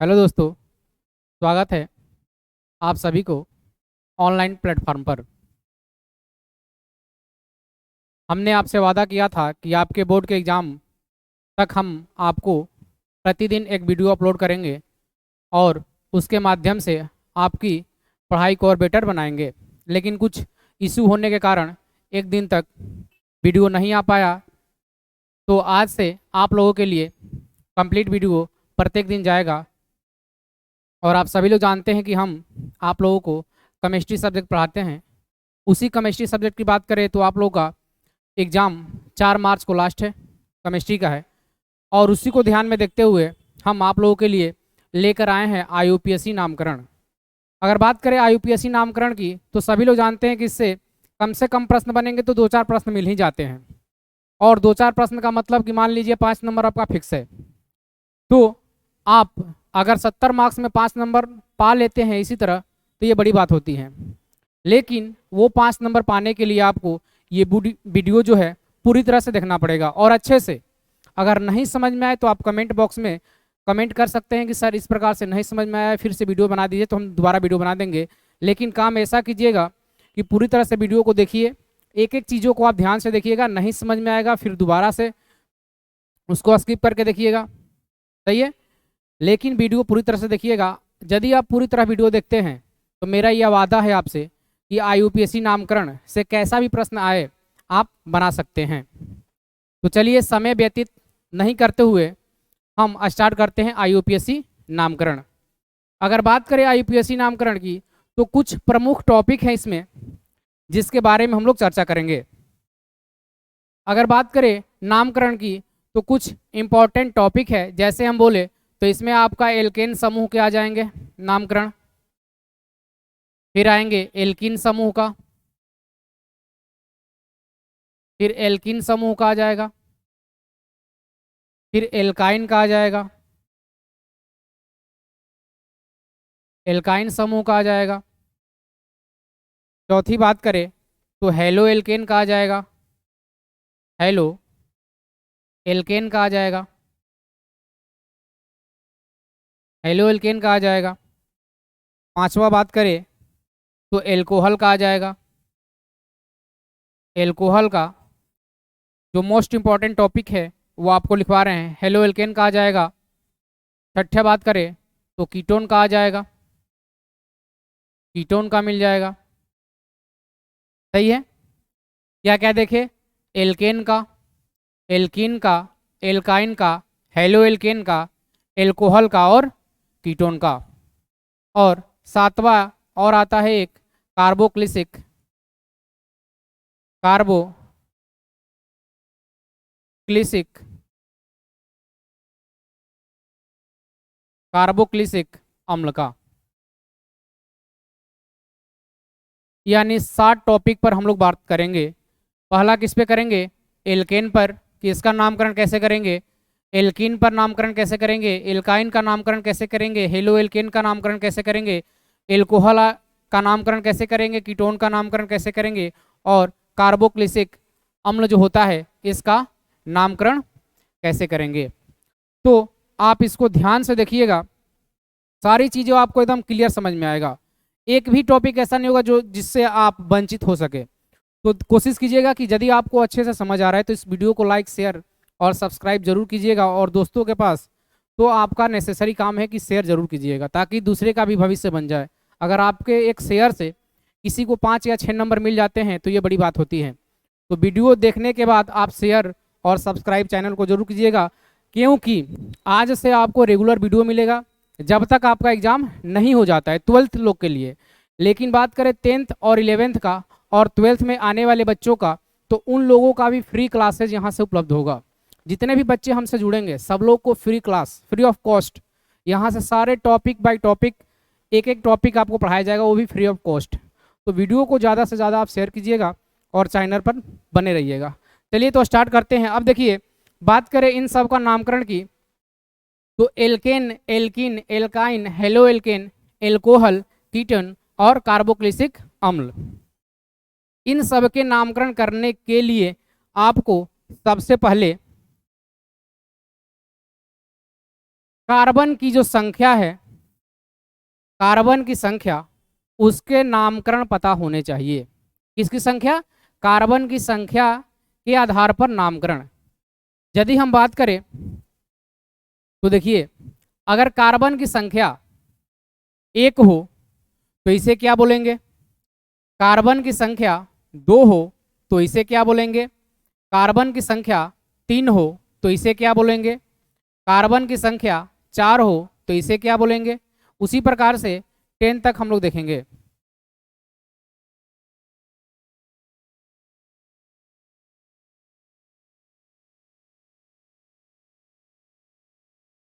Hello दोस्तों। स्वागत है आप सभी को ऑनलाइन प्लेटफॉर्म पर। हमने आपसे वादा किया था कि आपके बोर्ड के एग्ज़ाम तक हम आपको प्रतिदिन एक वीडियो अपलोड करेंगे और उसके माध्यम से आपकी पढ़ाई को और बेटर बनाएंगे। लेकिन कुछ इशू होने के कारण एक दिन तक वीडियो नहीं आ पाया, तो आज से आप लोगों के लिए कंप्लीट वीडियो प्रत्येक दिन जाएगा। और आप सभी लोग जानते हैं कि हम आप लोगों को केमिस्ट्री सब्जेक्ट पढ़ाते हैं। उसी केमिस्ट्री सब्जेक्ट की बात करें तो आप लोगों का एग्ज़ाम 4 मार्च को लास्ट है, केमिस्ट्री का है। और उसी को ध्यान में देखते हुए हम आप लोगों के लिए लेकर आए हैं आईयूपीएससी नामकरण। अगर बात करें आईयूपीएससी नामकरण की तो सभी लोग जानते हैं कि इससे कम से कम प्रश्न बनेंगे तो 2-4 प्रश्न मिल ही जाते हैं। और 2-4 प्रश्न का मतलब कि मान लीजिए 5 नंबर आपका फिक्स है, तो आप अगर 70 मार्क्स में 5 नंबर पा लेते हैं इसी तरह, तो ये बड़ी बात होती है। लेकिन वो 5 नंबर पाने के लिए आपको ये वीडियो जो है पूरी तरह से देखना पड़ेगा और अच्छे से। अगर नहीं समझ में आए तो आप कमेंट बॉक्स में कमेंट कर सकते हैं कि सर इस प्रकार से नहीं समझ में आया, फिर से वीडियो बना दीजिए, तो हम दोबारा वीडियो बना देंगे। लेकिन काम ऐसा कीजिएगा कि पूरी तरह से वीडियो को देखिए, एक एक चीज़ों को आप ध्यान से देखिएगा। नहीं समझ में आएगा फिर दोबारा से उसको स्किप करके देखिएगा, सही है। लेकिन वीडियो पूरी तरह से देखिएगा। यदि आप पूरी तरह वीडियो देखते हैं तो मेरा यह वादा है आपसे कि आईयूपीएससी नामकरण से कैसा भी प्रश्न आए आप बना सकते हैं। तो चलिए समय व्यतीत नहीं करते हुए हम स्टार्ट करते हैं आईयूपीएससी नामकरण। अगर बात करें आईयूपीएससी नामकरण की तो कुछ प्रमुख टॉपिक हैं इसमें जिसके बारे में हम लोग चर्चा करेंगे। अगर बात करें नामकरण की तो कुछ इंपॉर्टेंट टॉपिक है, जैसे हम बोले तो इसमें आपका एल्केन समूह के आ जाएंगे नामकरण, फिर आएंगे एल्कीन समूह का, फिर एल्कीन समूह का आ जाएगा, फिर एल्काइन का आ जाएगा, एल्काइन समूह का आ जाएगा। चौथी बात करें तो हेलो एल्केन का आ जाएगा, हेलो एल्केन का आ जाएगा, हेलो एल्केन का आ जाएगा। पांचवा बात करें तो एल्कोहल का आ जाएगा, एल्कोहल का जो मोस्ट इंपॉर्टेंट टॉपिक है वो आपको लिखवा रहे हैं, हेलो एल्केन का आ जाएगा। छठा बात करें तो कीटोन का आ जाएगा, कीटोन का मिल जाएगा, सही है। क्या क्या देखे, एल्केन का, एल्कीन का, एल्काइन का, हेलो एल्केन का, एल्कोहल का और कीटोन का। और सातवां और आता है एक कार्बोक्लिसिक, कार्बोक्लिसिक, कार्बोक्लिसिक अम्ल का। यानी 7 टॉपिक पर हम लोग बात करेंगे। पहला किस पे करेंगे, एल्केन पर कि इसका नामकरण कैसे करेंगे, एल्कीन पर नामकरण कैसे करेंगे, एल्काइन का नामकरण कैसे करेंगे, हेलो एल्केन का नामकरण कैसे करेंगे, एल्कोहल का नामकरण कैसे करेंगे, कीटोन का नामकरण कैसे करेंगे, और कार्बोक्लिसिक अम्ल जो होता है इसका नामकरण कैसे करेंगे। तो आप इसको ध्यान से देखिएगा, सारी चीज़ें आपको एकदम क्लियर समझ में आएगा। एक भी टॉपिक ऐसा नहीं होगा जो जिससे आप वंचित हो सके। तो कोशिश कीजिएगा कि यदि आपको अच्छे से समझ आ रहा है तो इस वीडियो को लाइक शेयर और सब्सक्राइब जरूर कीजिएगा। और दोस्तों के पास तो आपका नेसेसरी काम है कि शेयर जरूर कीजिएगा ताकि दूसरे का भी भविष्य बन जाए। अगर आपके एक शेयर से किसी को 5 या 6 नंबर मिल जाते हैं तो ये बड़ी बात होती है। तो वीडियो देखने के बाद आप शेयर और सब्सक्राइब चैनल को जरूर कीजिएगा, क्योंकि आज से आपको रेगुलर वीडियो मिलेगा जब तक आपका एग्ज़ाम नहीं हो जाता है 12th लोग के लिए। लेकिन बात करें 10th और 11th का और 12th में आने वाले बच्चों का, तो उन लोगों का भी फ्री क्लासेज यहाँ से उपलब्ध होगा। जितने भी बच्चे हमसे जुड़ेंगे सब लोग को free class, free of cost, यहाँ से सारे टॉपिक बाय टॉपिक एक एक टॉपिक आपको पढ़ाया जाएगा, वो भी फ्री ऑफ कॉस्ट। तो वीडियो को ज़्यादा से ज़्यादा आप शेयर कीजिएगा और चैनल पर बने रहिएगा। चलिए तो स्टार्ट करते हैं। अब देखिए, बात करें इन सब का नामकरण की तो alkane, alkene, alkyne, halo alkane, alcohol, ketone और कार्बोक्लिसिक अम्ल, इन सब के नामकरण करने के लिए आपको सबसे पहले कार्बन की जो संख्या है, कार्बन की संख्या, उसके नामकरण पता होने चाहिए। किसकी संख्या? कार्बन की संख्या के आधार पर नामकरण। यदि हम बात करें तो देखिए, अगर कार्बन की संख्या 1 हो तो इसे क्या बोलेंगे? कार्बन की संख्या 2 हो तो इसे क्या बोलेंगे? कार्बन की संख्या 3 हो तो इसे क्या बोलेंगे? कार्बन की संख्या 4 हो तो इसे क्या बोलेंगे? उसी प्रकार से 10 तक हम लोग देखेंगे।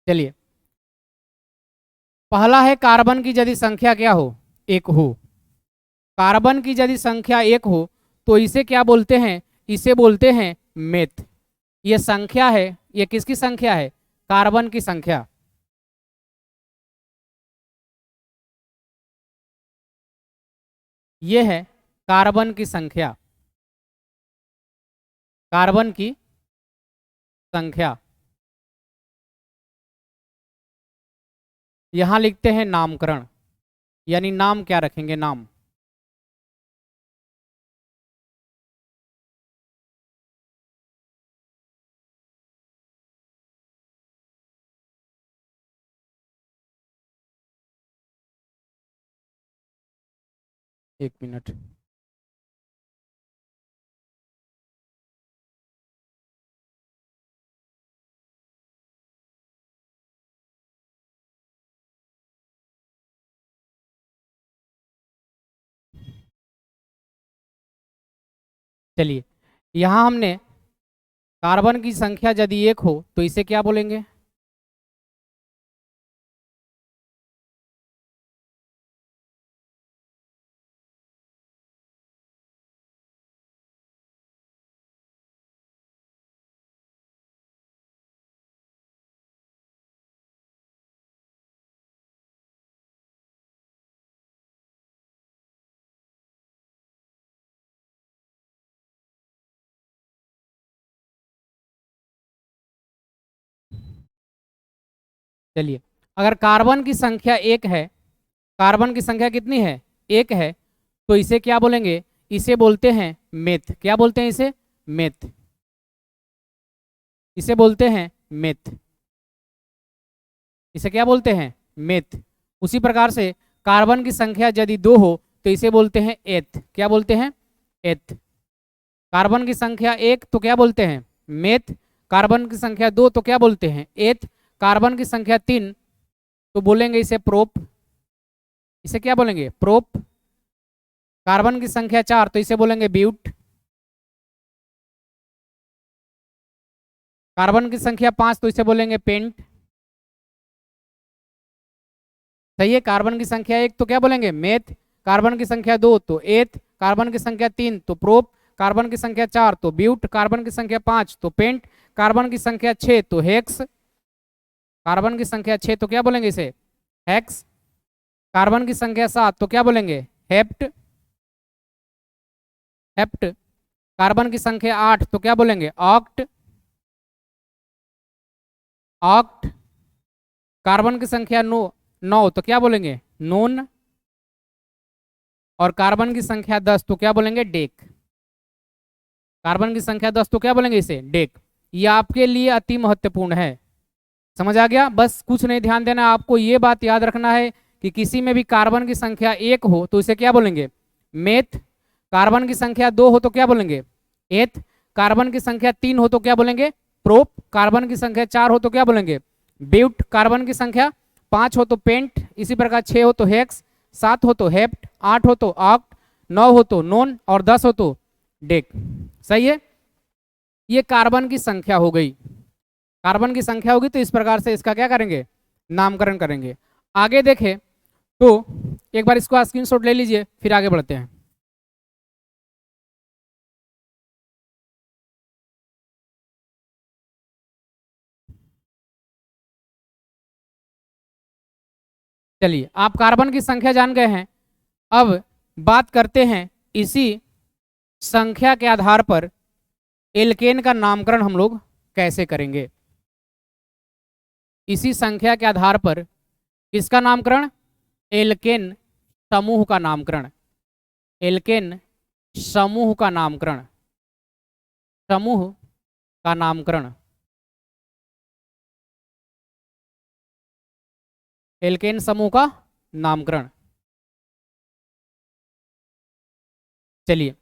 चलिए, पहला है कार्बन की यदि संख्या क्या हो? 1 हो। कार्बन की यदि संख्या 1 हो तो इसे क्या बोलते हैं? इसे बोलते हैं मेथ। ये संख्या है, ये किसकी संख्या है? कार्बन की संख्या। ये है कार्बन की संख्या, कार्बन की संख्या। यहां लिखते हैं नामकरण, यानी नाम क्या रखेंगे? नाम। एक मिनट। चलिए, यहां हमने कार्बन की संख्या यदि 1 हो तो इसे क्या बोलेंगे? चलिए, अगर कार्बन की संख्या 1 है, कार्बन की संख्या कितनी है? 1 है, तो इसे क्या बोलेंगे? इसे बोलते हैं मेथ। क्या बोलते हैं इसे? मेथ। इसे बोलते हैं मेथ। इसे क्या बोलते हैं? मेथ। उसी प्रकार से कार्बन की संख्या यदि 2 हो तो इसे बोलते हैं एथ। क्या बोलते हैं? एथ। कार्बन की संख्या 1 तो क्या बोलते हैं? मेथ। कार्बन की संख्या 2 तो क्या बोलते हैं? एथ। कार्बन की संख्या 3 तो बोलेंगे इसे प्रोप। इसे क्या बोलेंगे? प्रोप। कार्बन की संख्या 4 तो इसे बोलेंगे ब्यूट। कार्बन की संख्या 5 तो इसे बोलेंगे पेंट। सही है। कार्बन की संख्या 1 तो क्या बोलेंगे? मेथ। कार्बन की संख्या 2 तो एथ। कार्बन की संख्या 3 तो प्रोप। कार्बन की संख्या 4 तो ब्यूट। कार्बन की संख्या 5 तो पेंट। कार्बन की संख्या 6 तो हेक्स। कार्बन की संख्या 6 तो क्या बोलेंगे इसे? हेक्स। कार्बन की संख्या 7 तो क्या बोलेंगे? हेप्ट। हेप्ट। कार्बन की संख्या 8 तो क्या बोलेंगे? ऑक्ट। ऑक्ट। कार्बन की संख्या 9 तो क्या बोलेंगे? नोन। और कार्बन की संख्या 10 तो क्या बोलेंगे? डेक। कार्बन की संख्या 10 तो क्या बोलेंगे इसे? डेक। ये आपके लिए अति महत्वपूर्ण है। समझ आ गया? बस कुछ नहीं, ध्यान देना, आपको ये बात याद रखना है कि किसी में भी कार्बन की संख्या 1 हो तो इसे क्या बोलेंगे? मेथ। कार्बन की संख्या 2 हो तो क्या बोलेंगे? एथ। कार्बन की संख्या 3 हो तो क्या बोलेंगे? प्रोप। कार्बन की संख्या 4 हो तो क्या बोलेंगे? ब्यूट। कार्बन की संख्या 5 हो तो पेंट। इसी प्रकार 6 हो तो हेक्स, 7 हो तो हेप्ट, 8 हो तो ऑक्ट, 9 हो तो नोन और 10 हो तो डेक। सही है। ये कार्बन की संख्या हो गई। कार्बन की संख्या होगी तो इस प्रकार से इसका क्या करेंगे? नामकरण करेंगे। आगे देखें तो एक बार इसको स्क्रीनशॉट ले लीजिए, फिर आगे बढ़ते हैं। चलिए, आप कार्बन की संख्या जान गए हैं। अब बात करते हैं इसी संख्या के आधार पर एल्केन का नामकरण हम लोग कैसे करेंगे। इसी संख्या के आधार पर किसका नामकरण? एल्केन समूह का नामकरण। एल्केन समूह का नामकरण। समूह का नामकरण। एल्केन समूह का नामकरण। चलिए,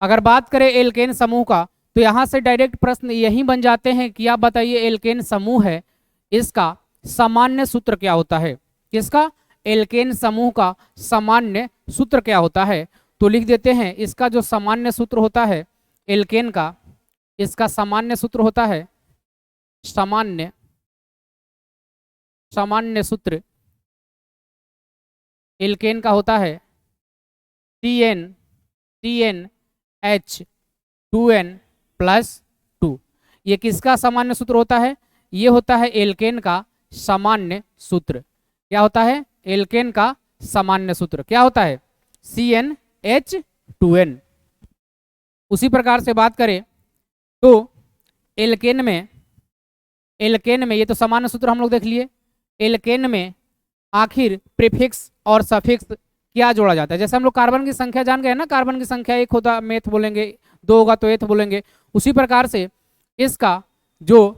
अगर बात करें एल्केन समूह का, तो यहां से डायरेक्ट प्रश्न यही बन जाते हैं कि आप बताइए एल्केन समूह है, इसका सामान्य सूत्र क्या होता है? किसका? एल्केन समूह का सामान्य सूत्र क्या होता है? तो लिख देते हैं, इसका जो सामान्य सूत्र होता है एल्केन का, इसका सामान्य सूत्र होता है, सामान्य सूत्र एल्केन का होता है CnH2n+2। ये किसका सामान्य सूत्र होता है? ये होता है एल्केन का सामान्य सूत्र। क्या होता है? एल्केन का सामान्य सूत्र क्या होता है? CnH2n। उसी प्रकार से बात करें तो एल्केन में ये तो सामान्य सूत्र हम लोग देख लिए। एल्केन में आखिर प्रीफिक्स और सफिक्स क्या जोड़ा जाता है? जैसे हम लोग कार्बन की संख्या जान गए ना, कार्बन की संख्या एक होता मेथ बोलेंगे, दो होगा तो एथ बोलेंगे। उसी प्रकार से इसका जो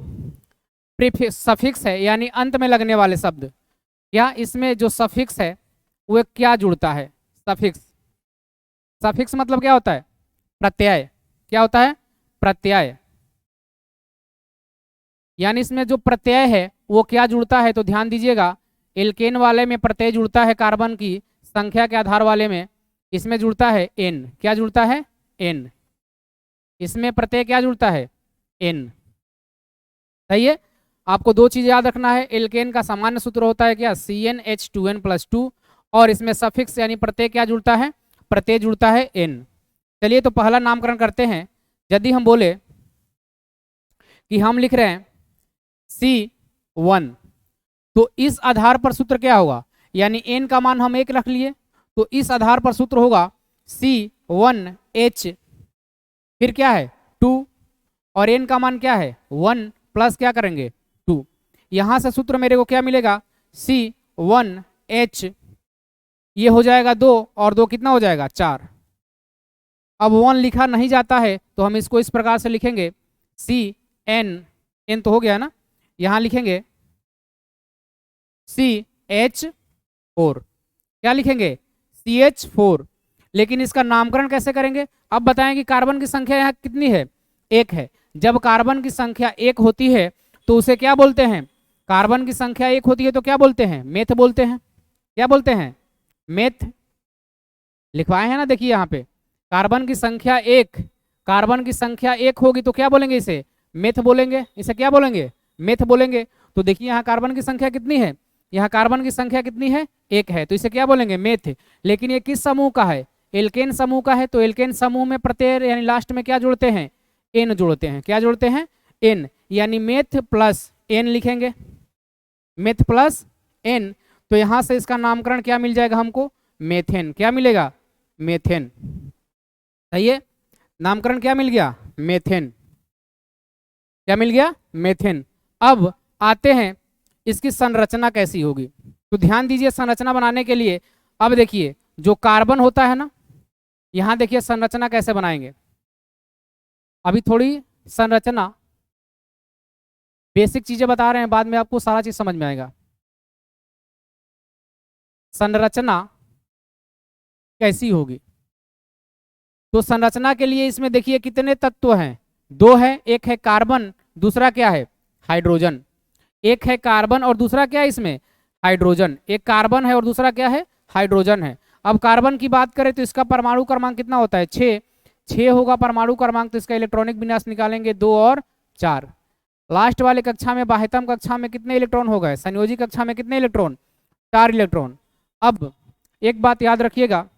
प्रीफिक्स सफिक्स है, यानी अंत में लगने वाले शब्द, या इसमें जो सफिक्स है वो क्या जुड़ता है? सफिक्स। सफिक्स मतलब क्या होता है? प्रत्यय। क्या होता है? प्रत्यय। यानी इसमें जो प्रत्यय है वो क्या जुड़ता है? तो ध्यान दीजिएगा, एल्केन वाले में प्रत्यय जुड़ता है कार्बन की संख्या के आधार वाले में, इसमें जुड़ता है n। क्या जुड़ता है? n। इसमें प्रत्यय क्या जुड़ता है? n। सही है। आपको दो चीज याद रखना है, एल्केन का सामान्य सूत्र होता है क्या? CnH2n+2, और इसमें सफिक्स यानी प्रत्यय क्या जुड़ता है? प्रत्यय जुड़ता है n। चलिए, तो पहला नामकरण करते हैं। यदि हम बोले कि हम लिख रहे हैं C1, तो इस आधार पर सूत्र क्या होगा? यानी n का मान हम 1 रख लिए, तो इस आधार पर सूत्र होगा C1H, फिर क्या है? 2, और n का मान क्या है? 1 प्लस क्या करेंगे? 2। यहां से सूत्र मेरे को क्या मिलेगा? C1H, ये हो जाएगा 2, और 2 कितना हो जाएगा? 4। अब 1 लिखा नहीं जाता है तो हम इसको इस प्रकार से लिखेंगे, n तो हो गया ना, यहां लिखेंगे CH4। क्या लिखेंगे? CH4। लेकिन इसका नामकरण कैसे करेंगे? अब बताएं कि कार्बन की संख्या यहाँ कितनी है? 1 है। जब कार्बन की संख्या 1 होती है तो उसे क्या बोलते हैं? कार्बन की संख्या 1 होती है तो क्या बोलते हैं? मेथ बोलते हैं। क्या बोलते हैं? मेथ। लिखवाए हैं ना, देखिए यहाँ पे, कार्बन की संख्या 1, कार्बन की संख्या 1 होगी तो क्या बोलेंगे? इसे मेथ बोलेंगे। इसे क्या बोलेंगे? मेथ बोलेंगे। तो देखिए यहाँ कार्बन की संख्या कितनी है? यहाँ कार्बन की संख्या कितनी है? 1 है, तो इसे क्या बोलेंगे? मेथ। लेकिन ये किस समूह का है? एल्केन समूह का है। तो एल्केन समूह में प्रत्यय यानी लास्ट में क्या जोड़ते हैं? n जोड़ते हैं। क्या जोड़ते हैं? n, यानी मेथ प्लस n लिखेंगे, मेथ प्लस n। तो यहां से इसका नामकरण क्या मिल जाएगा हमको? मेथेन। क्या मिलेगा? मेथेन। सही है। नामकरण क्या मिल गया? मेथेन। क्या मिल गया? मेथेन। अब आते हैं इसकी संरचना कैसी होगी। तो ध्यान दीजिए, संरचना बनाने के लिए अब देखिए, जो कार्बन होता है ना, यहां देखिए संरचना कैसे बनाएंगे। अभी थोड़ी संरचना बेसिक चीजें बता रहे हैं, बाद में आपको सारा चीज समझ में आएगा। संरचना कैसी होगी? तो संरचना के लिए इसमें देखिए कितने तत्व हैं? 2 है। एक है कार्बन, दूसरा क्या है? हाइड्रोजन। एक है कार्बन और दूसरा क्या है इसमें? हाइड्रोजन। एक कार्बन है और दूसरा क्या है? हाइड्रोजन है। अब कार्बन की बात करें तो इसका परमाणु क्रमांक कितना होता है? 6 होगा परमाणु क्रमांक। तो इसका इलेक्ट्रॉनिक विन्यास निकालेंगे 2 और 4। लास्ट वाले कक्षा में, बाह्यतम कक्षा में कितने इलेक्ट्रॉन हो गए? संयोजी कक्षा में कितने इलेक्ट्रॉन? 4 इलेक्ट्रॉन। अब एक बात याद रखिएगा,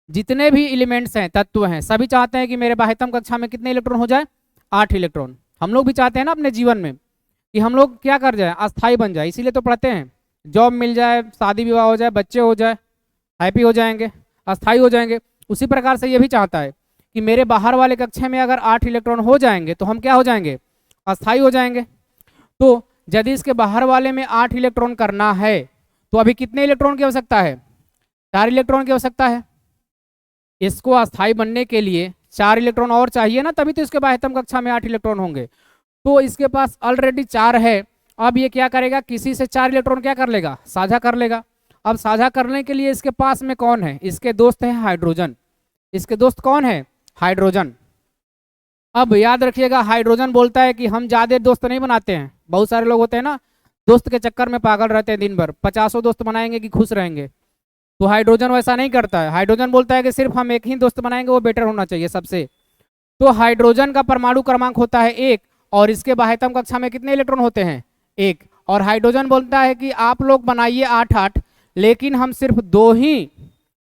जितने भी एलिमेंट्स हैं, तत्व हैं, सभी चाहते हैं कि मेरे बाह्यतम कक्षा में कितने इलेक्ट्रॉन हो जाए? 8 इलेक्ट्रॉन। हम लोग भी चाहते हैं ना अपने जीवन में कि हम लोग क्या कर जाए? अस्थाई बन जाए। इसीलिए तो पढ़ते हैं, जॉब मिल जाए, शादी विवाह हो जाए, बच्चे हो जाए, हैप्पी हो जाएंगे, अस्थाई हो जाएंगे। उसी प्रकार से ये भी चाहता है कि मेरे बाहर वाले कक्षा में अगर 8 इलेक्ट्रॉन हो जाएंगे तो हम क्या हो जाएंगे? अस्थाई हो जाएंगे। तो यदि इसके बाहर वाले में 8 इलेक्ट्रॉन करना है तो अभी कितने इलेक्ट्रॉन की आवश्यकता है? 4 इलेक्ट्रॉन की आवश्यकता है। इसको अस्थायी बनने के लिए 4 इलेक्ट्रॉन और चाहिए ना, तभी तो इसके बाह्यतम कक्षा में 8 इलेक्ट्रॉन होंगे। तो इसके पास ऑलरेडी 4 है। अब ये क्या करेगा, किसी से 4 इलेक्ट्रॉन क्या कर लेगा, साझा कर लेगा। अब साझा करने के लिए इसके पास में कौन है, इसके दोस्त है हाइड्रोजन। इसके दोस्त कौन है, हाइड्रोजन। अब याद रखिएगा, हाइड्रोजन बोलता है कि हम ज्यादा दोस्त नहीं बनाते हैं। बहुत सारे लोग होते हैं ना, दोस्त के चक्कर में पागल रहते हैं, दिन भर 50 दोस्त बनाएंगे कि खुश रहेंगे। तो हाइड्रोजन वैसा नहीं करता है। हाइड्रोजन बोलता है कि सिर्फ हम एक ही दोस्त बनाएंगे, वो बेटर होना चाहिए सबसे। तो हाइड्रोजन का परमाणु क्रमांक होता है 1 और इसके बाह्यतम कक्षा में कितने इलेक्ट्रॉन होते हैं, 1। और हाइड्रोजन बोलता है कि आप लोग बनाइए 8-8, लेकिन हम सिर्फ 2 ही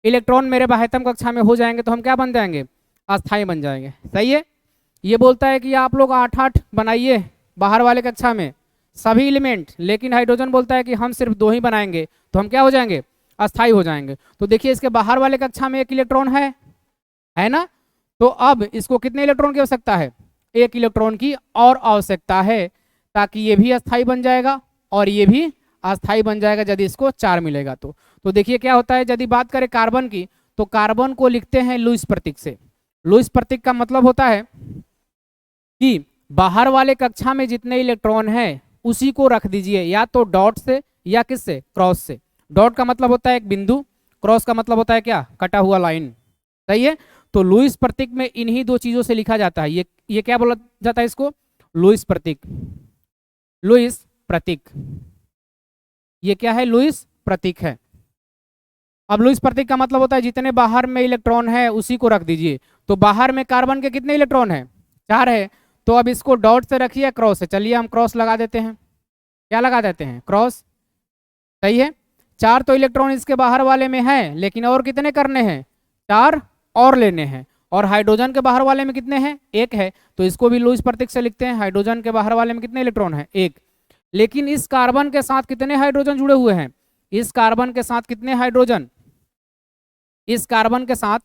इलेक्ट्रॉन मेरे बाह्यतम कक्षा में हो जाएंगे तो हम क्या बन जाएंगे, अस्थायी बन जाएंगे। सही है। ये बोलता है कि आप लोग 8-8 बनाइए बाहर वाले कक्षा में सभी एलिमेंट, लेकिन हाइड्रोजन बोलता है कि हम सिर्फ 2 ही बनाएंगे तो हम क्या हो जाएंगे, अस्थायी हो जाएंगे। तो देखिए इसके बाहर वाले कक्षा में 1 इलेक्ट्रॉन है ना। तो अब इसको कितने इलेक्ट्रॉन की आवश्यकता है, 1 इलेक्ट्रॉन की और आवश्यकता है, ताकि ये भी अस्थायी बन जाएगा और ये भी अस्थायी बन जाएगा यदि इसको 4 मिलेगा तो देखिए क्या होता है। यदि बात करें कार्बन की, तो कार्बन को लिखते हैं लुईस प्रतीक से। लुईस प्रतीक का मतलब होता है कि बाहर वाले कक्षा में जितने इलेक्ट्रॉन हैं उसी को रख दीजिए, या तो डॉट से या किससे, क्रॉस से। डॉट का मतलब होता है एक बिंदु, क्रॉस का मतलब होता है क्या, कटा हुआ लाइन। सही है। तो लुईस प्रतीक में इन्हीं 2 चीजों से लिखा जाता है। ये क्या बोला जाता है इसको, लुईस प्रतीक। लुईस प्रतीक, ये क्या है, लुईस प्रतीक है। अब लुईस प्रतीक का मतलब होता है जितने बाहर में इलेक्ट्रॉन है उसी को रख दीजिए। तो बाहर में कार्बन के कितने इलेक्ट्रॉन है, 4 है। तो अब इसको डॉट से रखिए, क्रॉस से। चलिए हम क्रॉस लगा देते हैं। क्या लगा देते हैं, क्रॉस। सही है। 4 तो इलेक्ट्रॉन इसके बाहर वाले में है, लेकिन और कितने करने हैं, 4 और लेने हैं। और हाइड्रोजन के बाहर वाले में कितने हैं, 1 है। तो इसको भी लुईस प्रतीक से लिखते हैं। हाइड्रोजन के बाहर वाले में कितने इलेक्ट्रॉन है, 1। लेकिन इस कार्बन के साथ कितने हाइड्रोजन जुड़े हुए हैं, इस कार्बन के साथ कितने हाइड्रोजन, इस कार्बन के साथ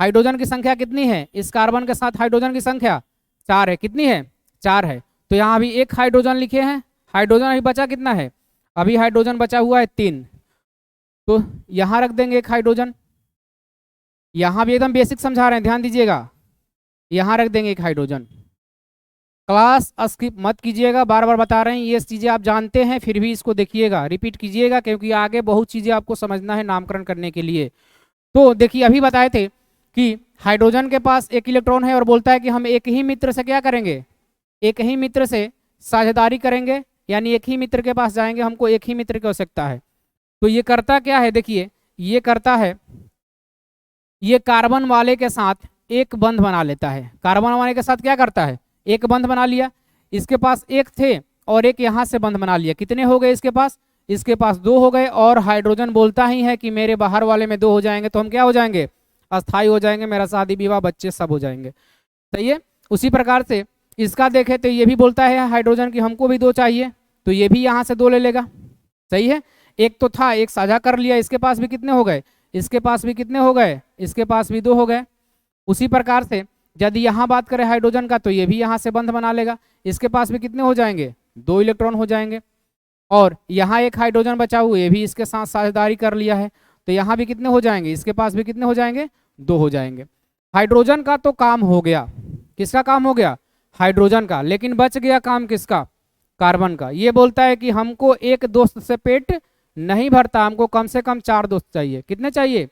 हाइड्रोजन की संख्या कितनी है, इस कार्बन के साथ हाइड्रोजन की संख्या 4 है। कितनी है, 4 है। तो यहाँ अभी 1 हाइड्रोजन लिखे हैं। हाइड्रोजन अभी बचा कितना है, अभी हाइड्रोजन बचा हुआ है 3। तो यहाँ रख देंगे 1 हाइड्रोजन। यहाँ भी एकदम बेसिक समझा रहे हैं, ध्यान दीजिएगा। यहाँ रख देंगे 1 हाइड्रोजन। क्लास स्किप मत कीजिएगा, बार बार बता रहे हैं, ये चीज़ें आप जानते हैं, फिर भी इसको देखिएगा, रिपीट कीजिएगा, क्योंकि आगे बहुत चीज़ें आपको समझना है नामकरण करने के लिए। तो देखिए अभी बताए थे कि हाइड्रोजन के पास 1 इलेक्ट्रॉन है और बोलता है कि हम एक ही मित्र से क्या करेंगे, एक ही मित्र से साझेदारी करेंगे, यानी एक ही मित्र के पास जाएंगे, हमको एक ही मित्र की आवश्यकता है। तो ये करता क्या है, देखिए ये करता है, ये कार्बन वाले के साथ एक बंध बना लेता है। कार्बन वाले के साथ क्या करता है, एक बंध बना लिया। इसके पास 1 थे और एक यहाँ से बंध बना लिया। कितने हो गए इसके पास, इसके पास 2 हो गए। और हाइड्रोजन बोलता ही है कि मेरे बाहर वाले में 2 हो जाएंगे तो हम क्या हो जाएंगे, अस्थायी हो जाएंगे, मेरा शादी विवाह बच्चे सब हो जाएंगे। सही है। उसी प्रकार से इसका देखें तो ये भी बोलता है हाइड्रोजन की हमको भी 2 चाहिए, तो ये भी यहाँ से 2 ले लेगा। सही है। 1 तो था, 1 साझा कर लिया। इसके पास भी कितने हो गए, इसके पास भी कितने हो गए, इसके पास भी 2 हो गए। उसी प्रकार से यदि यहाँ बात करें हाइड्रोजन का, तो ये भी यहाँ से बंध बना लेगा। इसके पास भी कितने हो जाएंगे, 2 इलेक्ट्रॉन हो जाएंगे। और यहाँ 1 हाइड्रोजन बचा हुआ, ये भी इसके साथ साझेदारी कर लिया है, तो यहाँ भी कितने हो जाएंगे, इसके पास भी कितने हो जाएंगे, 2 हो जाएंगे। हाइड्रोजन का तो काम हो गया। किसका काम हो गया, हाइड्रोजन का। लेकिन बच गया काम किसका, कार्बन का। ये बोलता है कि हमको एक दोस्त से पेट नहीं भरता, हमको कम से कम 4 दोस्त चाहिए। कितने चाहिए,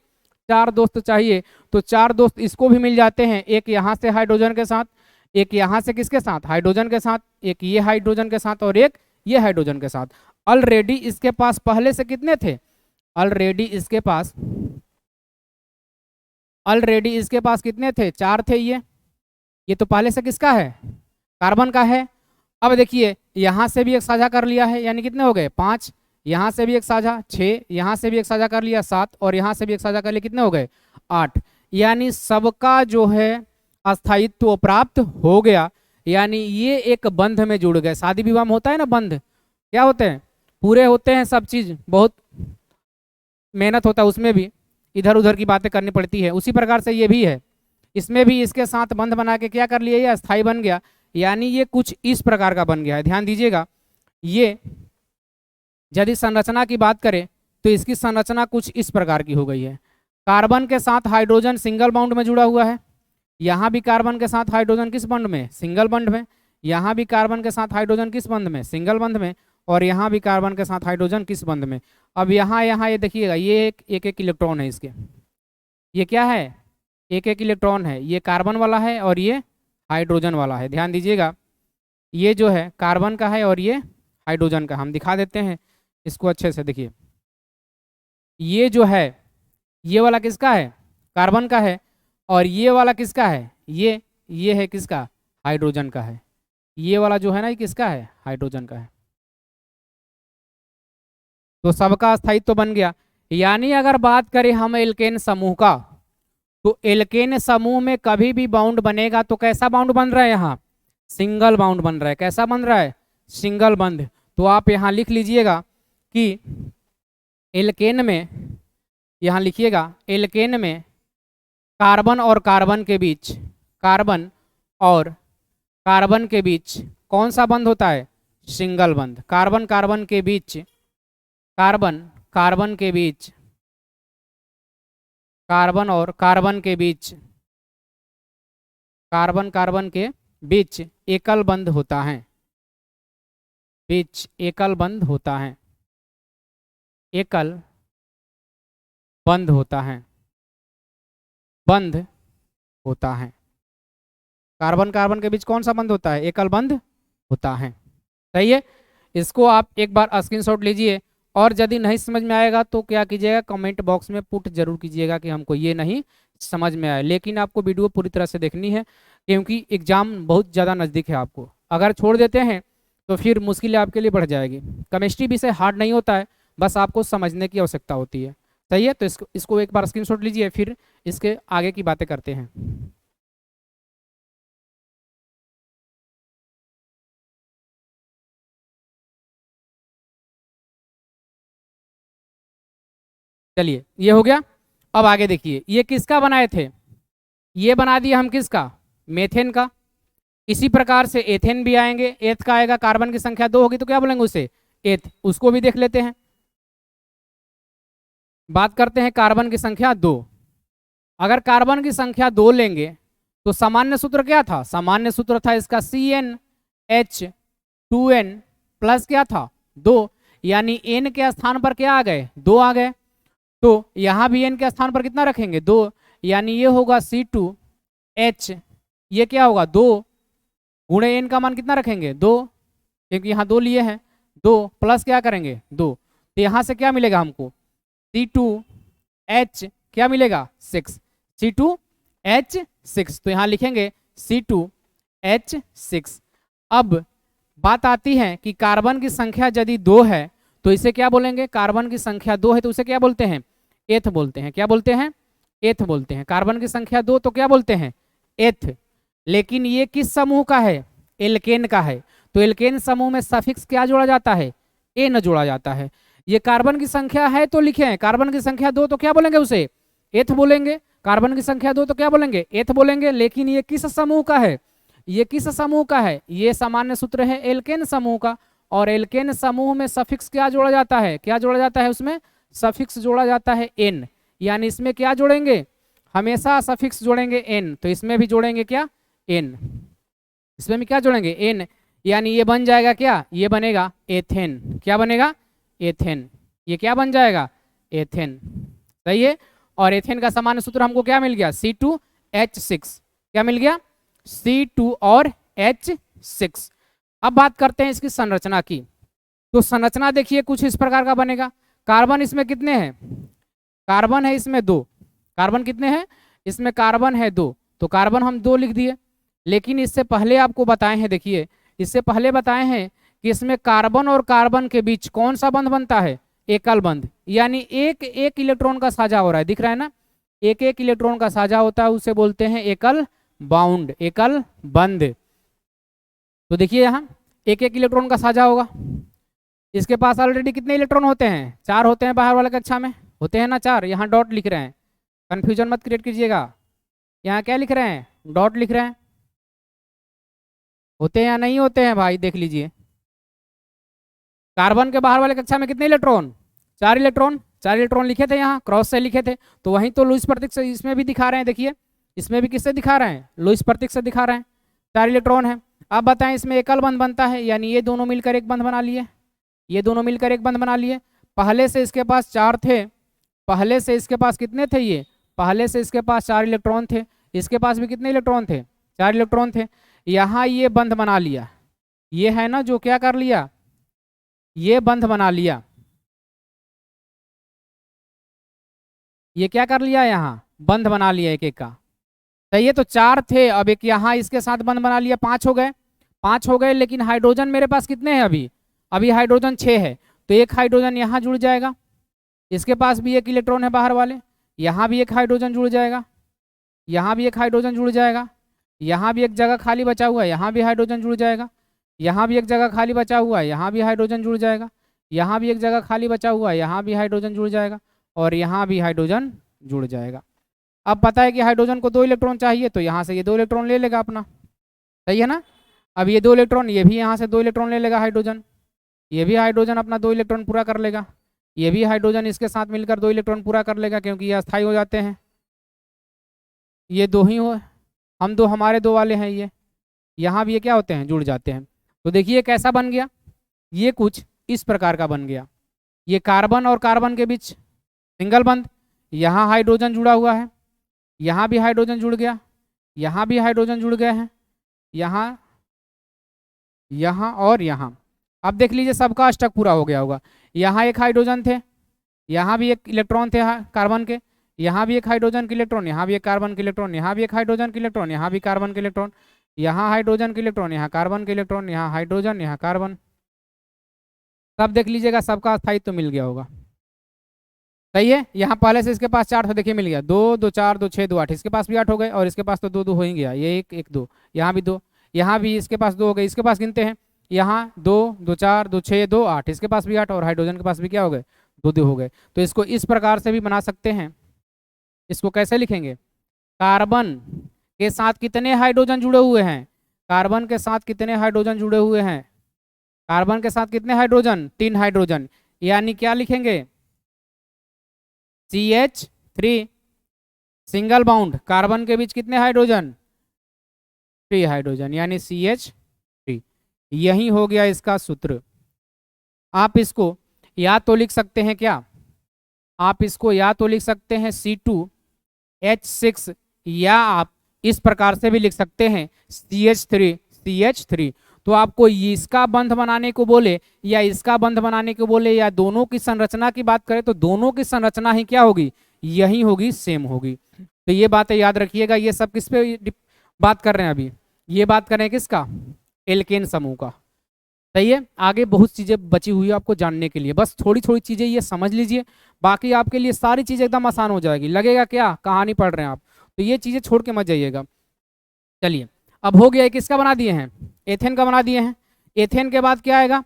4 दोस्त चाहिए। तो 4 दोस्त इसको भी मिल जाते हैं, एक यहाँ से हाइड्रोजन के साथ, एक यहाँ से किसके साथ, हाइड्रोजन के साथ, एक ये हाइड्रोजन के साथ और एक ये हाइड्रोजन के साथ। ऑलरेडी इसके पास पहले से कितने थे, ऑलरेडी इसके पास कितने थे, 4 थे। ये तो पहले से किसका है, कार्बन का है। अब देखिए यहाँ से भी एक साझा कर लिया है, यानी कितने हो गए, 5। यहाँ से भी एक साझा 6, यहाँ से भी एक साझा कर लिया 7, और यहाँ से भी एक साझा कर लिया, कितने हो गए, 8। यानी सबका जो है अस्थायित्व प्राप्त हो गया। यानी ये एक बंध में जुड़ गए। शादी विवाह में होता है ना बंध, क्या होते हैं, पूरे होते हैं सब चीज, बहुत मेहनत होता है उसमें भी, इधर उधर की बातें करनी पड़ती है। उसी प्रकार से ये भी है, इसमें भी इसके साथ बंध बना के क्या कर लिया, ये अस्थायी बन गया। यानी ये कुछ इस प्रकार का बन गया है। ध्यान दीजिएगा, ये यदि संरचना की बात करें तो इसकी संरचना कुछ इस प्रकार की हो गई है। कार्बन के साथ हाइड्रोजन सिंगल बॉन्ड में जुड़ा हुआ है, यहाँ भी कार्बन के साथ हाइड्रोजन किस बॉन्ड में, सिंगल बॉन्ड में, यहाँ भी कार्बन के साथ हाइड्रोजन किस बॉन्ड में, सिंगल बॉन्ड में, और यहाँ भी कार्बन के साथ हाइड्रोजन किस बॉन्ड में। अब यहाँ यहाँ ये देखिएगा, ये एक इलेक्ट्रॉन है इसके, ये क्या है, एक इलेक्ट्रॉन है, ये कार्बन वाला है और ये हाइड्रोजन वाला है। ध्यान दीजिएगा, ये जो है कार्बन का है और ये हाइड्रोजन का। हम दिखा देते हैं इसको अच्छे से। देखिए ये जो है, ये वाला किसका है, कार्बन का है, और ये वाला किसका है, ये है किसका, हाइड्रोजन का है। ये वाला जो है ना, ये किसका है, हाइड्रोजन का है। तो सबका स्थायित्व तो बन गया। यानी अगर बात करें हम एल्केन समूह का, तो एल्केन समूह में कभी भी बाउंड बनेगा तो कैसा बाउंड बन रहा है, यहाँ सिंगल बाउंड बन रहा है। कैसा बन रहा है, सिंगल बंध। तो आप यहाँ लिख लीजिएगा कि एल्केन में, यहाँ लिखिएगा एल्केन में कार्बन और कार्बन के बीच, कार्बन और कार्बन के बीच कौन सा बंध होता है, सिंगल बंध। कार्बन कार्बन के बीच, कार्बन कार्बन के बीच, कार्बन और कार्बन के बीच, कार्बन कार्बन के बीच एकल बंध होता है, बीच एकल बंध होता है, एकल बंध होता है, बंध होता है। कार्बन कार्बन के बीच कौन सा बंध होता है, एकल बंध होता है। सही है। इसको आप एक बार स्क्रीनशॉट लीजिए, और यदि नहीं समझ में आएगा तो क्या कीजिएगा, कमेंट बॉक्स में पुट जरूर कीजिएगा कि हमको ये नहीं समझ में आया। लेकिन आपको वीडियो पूरी तरह से देखनी है, क्योंकि एग्जाम बहुत ज़्यादा नज़दीक है आपको। अगर छोड़ देते हैं तो फिर मुश्किलें आपके लिए बढ़ जाएगी। केमिस्ट्री विषय हार्ड नहीं होता है, बस आपको समझने की आवश्यकता होती है। सही है। तो इसको एक बार स्क्रीनशॉट लीजिए, फिर इसके आगे की बातें करते हैं। चलिए ये हो गया। अब आगे देखिए, ये किसका बनाए थे, ये बना दिया हम किसका, मेथेन का। इसी प्रकार से एथेन भी आएंगे, एथ का आएगा, कार्बन की संख्या 2 होगी तो क्या बोलेंगे उसे, एथ। उसको भी देख लेते हैं। बात करते हैं कार्बन की संख्या 2। अगर कार्बन की संख्या 2 लेंगे तो सामान्य सूत्र क्या था, सामान्य सूत्र था इसका CnH2n प्लस क्या था, 2। यानी n के स्थान पर क्या आ गए, 2 आ गए। तो यहां भी n के स्थान पर कितना रखेंगे, 2। यानी ये होगा C2H, ये क्या होगा, 2 गुणे n का मान कितना रखेंगे, 2, क्योंकि यहाँ 2 लिए हैं। 2 प्लस क्या करेंगे, 2। तो यहाँ से क्या मिलेगा हमको, C2H क्या मिलेगा, 6, C2H6। तो यहाँ लिखेंगे C2H6। अब बात आती है कि कार्बन की संख्या यदि 2 है तो इसे क्या बोलेंगे, कार्बन की संख्या 2 है तो उसे क्या बोलते हैं, एथ बोलते हैं। क्या बोलते हैं, एथ बोलते हैं। कार्बन की संख्या 2 तो क्या बोलते हैं, एथ। लेकिन ये किस समूह का है, एल्केन का है। तो एल्केन समूह में सफिक्स क्या जोड़ा जाता है, एन जोड़ा जाता है। ये कार्बन की संख्या है तो लिखे हैं, कार्बन की संख्या 2 तो क्या बोलेंगे उसे, एथ बोलेंगे। कार्बन की संख्या 2 तो क्या बोलेंगे, एथ बोलेंगे। लेकिन ये किस समूह का है, ये किस समूह का है, ये सामान्य सूत्र है एल्केन समूह का। और एल्केन समूह में सफिक्स क्या जोड़ा जाता है, क्या जोड़ा जाता है, उसमें सफिक्स जोड़ा जाता है एन। यानी इसमें क्या जोड़ेंगे, हमेशा सफिक्स जोड़ेंगे एन। तो इसमें भी जोड़ेंगे क्या, एन। इसमें भी क्या जोड़ेंगे, एन। यानी ये बन जाएगा क्या, ये बनेगा एथेन। क्या बनेगा, एथेन। ये क्या बन जाएगा, एथेन। सही है। और एथेन का सामान्य सूत्र हमको क्या मिल गया, C2H6। क्या मिल गया, C2 और H6। अब बात करते हैं इसकी संरचना की। तो संरचना देखिए कुछ इस प्रकार का बनेगा। कार्बन इसमें कितने हैं, कार्बन है इसमें 2। कार्बन कितने हैं, इसमें कार्बन है 2, तो कार्बन हम 2 लिख दिए। लेकिन इससे पहले आपको बताए हैं, देखिए इससे पहले बताए हैं कि इसमें कार्बन और कार्बन के बीच कौन सा बंध बनता है, एकल बंध। यानी एक एक इलेक्ट्रॉन का साझा हो रहा है, दिख रहा है ना, एक एक इलेक्ट्रॉन का साझा होता है, उसे बोलते हैं एकल बाउंड, एकल बंध। तो देखिए यहाँ एक एक इलेक्ट्रॉन का साझा होगा। इसके पास ऑलरेडी कितने इलेक्ट्रॉन होते हैं, 4 होते हैं, बाहर वाले कक्षा में होते हैं ना 4। यहाँ डॉट लिख रहे हैं, कंफ्यूजन मत क्रिएट कीजिएगा। यहाँ क्या लिख रहे हैं, डॉट लिख रहे हैं। होते हैं या नहीं होते हैं भाई, देख लीजिए। कार्बन के बाहर वाले कक्षा में कितने इलेक्ट्रॉन? 4 इलेक्ट्रॉन। 4 इलेक्ट्रॉन लिखे थे यहाँ, क्रॉस से लिखे थे, तो वहीं तो लुईस प्रतीक से इसमें भी दिखा रहे हैं। देखिए इसमें भी किससे दिखा रहे हैं? लुईस प्रतीक से दिखा रहे हैं। 4 इलेक्ट्रॉन है। अब बताएं इसमें एकल बंध बनता है, यानी ये दोनों मिलकर एक बंध बना लिए, ये दोनों मिलकर एक बंध बना लिए। पहले से इसके पास 4 थे, पहले से इसके पास कितने थे? ये पहले से इसके पास 4 इलेक्ट्रॉन थे, इसके पास भी कितने इलेक्ट्रॉन थे? 4 इलेक्ट्रॉन थे। यहाँ ये बंध बना लिया, ये है ना जो क्या कर लिया, ये बंध बना लिया, ये क्या कर लिया, यहाँ बंध बना लिया एक एक का। सही है, तो 4 थे, अब एक यहाँ इसके साथ बंध बना लिया, 5 हो गए, 5 हो गए। लेकिन हाइड्रोजन मेरे पास कितने हैं अभी? अभी हाइड्रोजन 6 है, तो एक हाइड्रोजन यहाँ जुड़ जाएगा, इसके पास भी एक इलेक्ट्रॉन है बाहर वाले, यहाँ भी एक हाइड्रोजन जुड़ जाएगा, यहाँ भी एक हाइड्रोजन जुड़ जाएगा, यहाँ भी एक जगह खाली बचा हुआ है, यहाँ भी हाइड्रोजन जुड़ जाएगा, यहाँ भी एक जगह खाली बचा हुआ है, यहाँ भी हाइड्रोजन जुड़ जाएगा, यहाँ भी एक जगह खाली बचा हुआ है, यहाँ भी हाइड्रोजन जुड़ जाएगा, और यहाँ भी हाइड्रोजन जुड़ जाएगा। अब पता है कि हाइड्रोजन को 2 इलेक्ट्रॉन चाहिए, तो यहाँ से ये 2 इलेक्ट्रॉन ले लेगा अपना। सही है ना? अब ये 2 इलेक्ट्रॉन, ये भी यहाँ से 2 इलेक्ट्रॉन ले लेगा हाइड्रोजन, ये भी हाइड्रोजन अपना 2 इलेक्ट्रॉन पूरा कर लेगा, ये भी हाइड्रोजन इसके साथ मिलकर 2 इलेक्ट्रॉन पूरा कर लेगा, क्योंकि ये अस्थायी हो जाते हैं। ये 2 ही हो, हम 2, हमारे 2 वाले हैं, ये यहाँ भी ये क्या होते हैं, जुड़ जाते हैं। तो देखिए कैसा बन गया, ये कुछ इस प्रकार का बन गया। ये कार्बन और कार्बन के बीच सिंगल बंध, यहाँ हाइड्रोजन जुड़ा हुआ है, यहाँ भी हाइड्रोजन जुड़ गया, यहाँ भी हाइड्रोजन जुड़ गए हैं, यहाँ, यहाँ और यहाँ। अब देख लीजिए सबका अष्टक पूरा हो गया होगा। यहाँ एक हाइड्रोजन थे, यहाँ भी एक इलेक्ट्रॉन थे कार्बन के, यहाँ भी एक हाइड्रोजन के इलेक्ट्रॉन, यहाँ भी एक कार्बन के इलेक्ट्रॉन, यहाँ भी एक हाइड्रोजन के इलेक्ट्रॉन, यहाँ भी कार्बन के इलेक्ट्रॉन, यहाँ हाइड्रोजन के इलेक्ट्रॉन, यहाँ कार्बन के इलेक्ट्रॉन, यहाँ हाइड्रोजन, यहाँ कार्बन। सब देख लीजिएगा, सबका स्थायित्व मिल गया होगा। सही है, यहाँ पहले से इसके पास 4 था, देखिए मिल गया, 2 2 4 2 6 2 8, इसके पास भी 8 हो गए, और इसके पास तो 2 2 हो ही गया, ये 1 1 2, यहाँ भी 2, यहाँ भी इसके पास 2 हो गए, इसके पास गिनते हैं, यहाँ 2 2 4 2 6 2 8, इसके पास भी 8, और हाइड्रोजन के पास भी क्या हो गए, 2 2 हो गए। तो इसको इस प्रकार से भी बना सकते हैं। इसको कैसे लिखेंगे? कार्बन के साथ कितने हाइड्रोजन जुड़े हुए हैं? कार्बन के साथ कितने हाइड्रोजन जुड़े हुए हैं? कार्बन के साथ कितने हाइड्रोजन? 3 हाइड्रोजन, यानी क्या लिखेंगे, CH3 सिंगल बाउंड। कार्बन के बीच कितने हाइड्रोजन? 3 हाइड्रोजन, यानी CH3। यही हो गया इसका सूत्र। आप इसको या तो लिख सकते हैं क्या, आप इसको या तो लिख सकते हैं C2H6, या आप इस प्रकार से भी लिख सकते हैं CH3। तो आपको इसका बंध बनाने को बोले या इसका बंध बनाने को बोले, या दोनों की संरचना की बात करें, तो दोनों की संरचना ही क्या होगी, यही होगी, सेम होगी। तो ये बातें याद रखिएगा। ये सब किस पे बात कर रहे हैं अभी? ये बात कर रहे हैं किसका? एल्केन समूह का। सही है, आगे बहुत चीजें बची हुई है आपको जानने के लिए, बस थोड़ी थोड़ी चीजें ये समझ लीजिए, बाकी आपके लिए सारी चीजें एकदम आसान हो जाएगी। लगेगा क्या कहानी पढ़ रहे हैं आप, तो ये चीजें छोड़ के मत जाइएगा। चलिए, अब हो गया, किसका बना दिए हैं, एथेन का बना दिए हैं। एथेन के बाद क्या आएगा?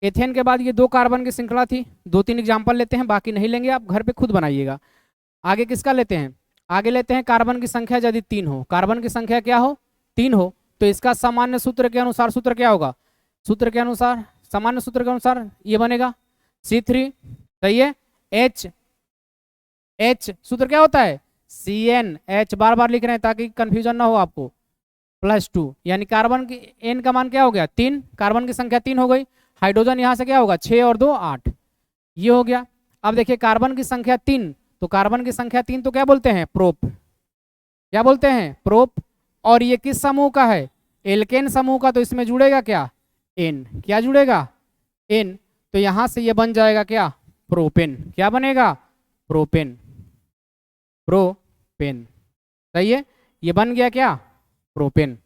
एथेन के बाद ये 2 कार्बन की श्रृंखला थी, 2-3 एग्जाम्पल लेते हैं, बाकी नहीं लेंगे, आप घर पे खुद बनाइएगा। आगे किसका लेते हैं? आगे लेते हैं कार्बन की संख्या यदि 3 हो, कार्बन की संख्या क्या हो, 3 हो, तो इसका सामान्य सूत्र के अनुसार, सूत्र क्या होगा, सूत्र के अनुसार, सामान्य सूत्र के अनुसार ये बनेगा C3। सही है, H सूत्र क्या होता है, CnH, बार बार लिख रहे हैं ताकि कंफ्यूजन ना हो आपको, +2, यानी कार्बन की N का मान क्या हो गया, 3, कार्बन की संख्या 3 हो गई, हाइड्रोजन यहाँ से क्या होगा, 6 और 2 8, ये हो गया। अब देखिए कार्बन की संख्या 3, तो कार्बन की संख्या 3 तो क्या बोलते हैं, प्रोप, क्या बोलते हैं, प्रोप। और ये किस समूह का है, एल्केन समूह का, तो इसमें जुड़ेगा क्या, N, क्या जुड़ेगा, N, तो यहां से ये बन जाएगा क्या, प्रोपेन, क्या बनेगा, प्रोपेन, प्रोपेन। सही है, ये बन गया क्या, प्रोपेन।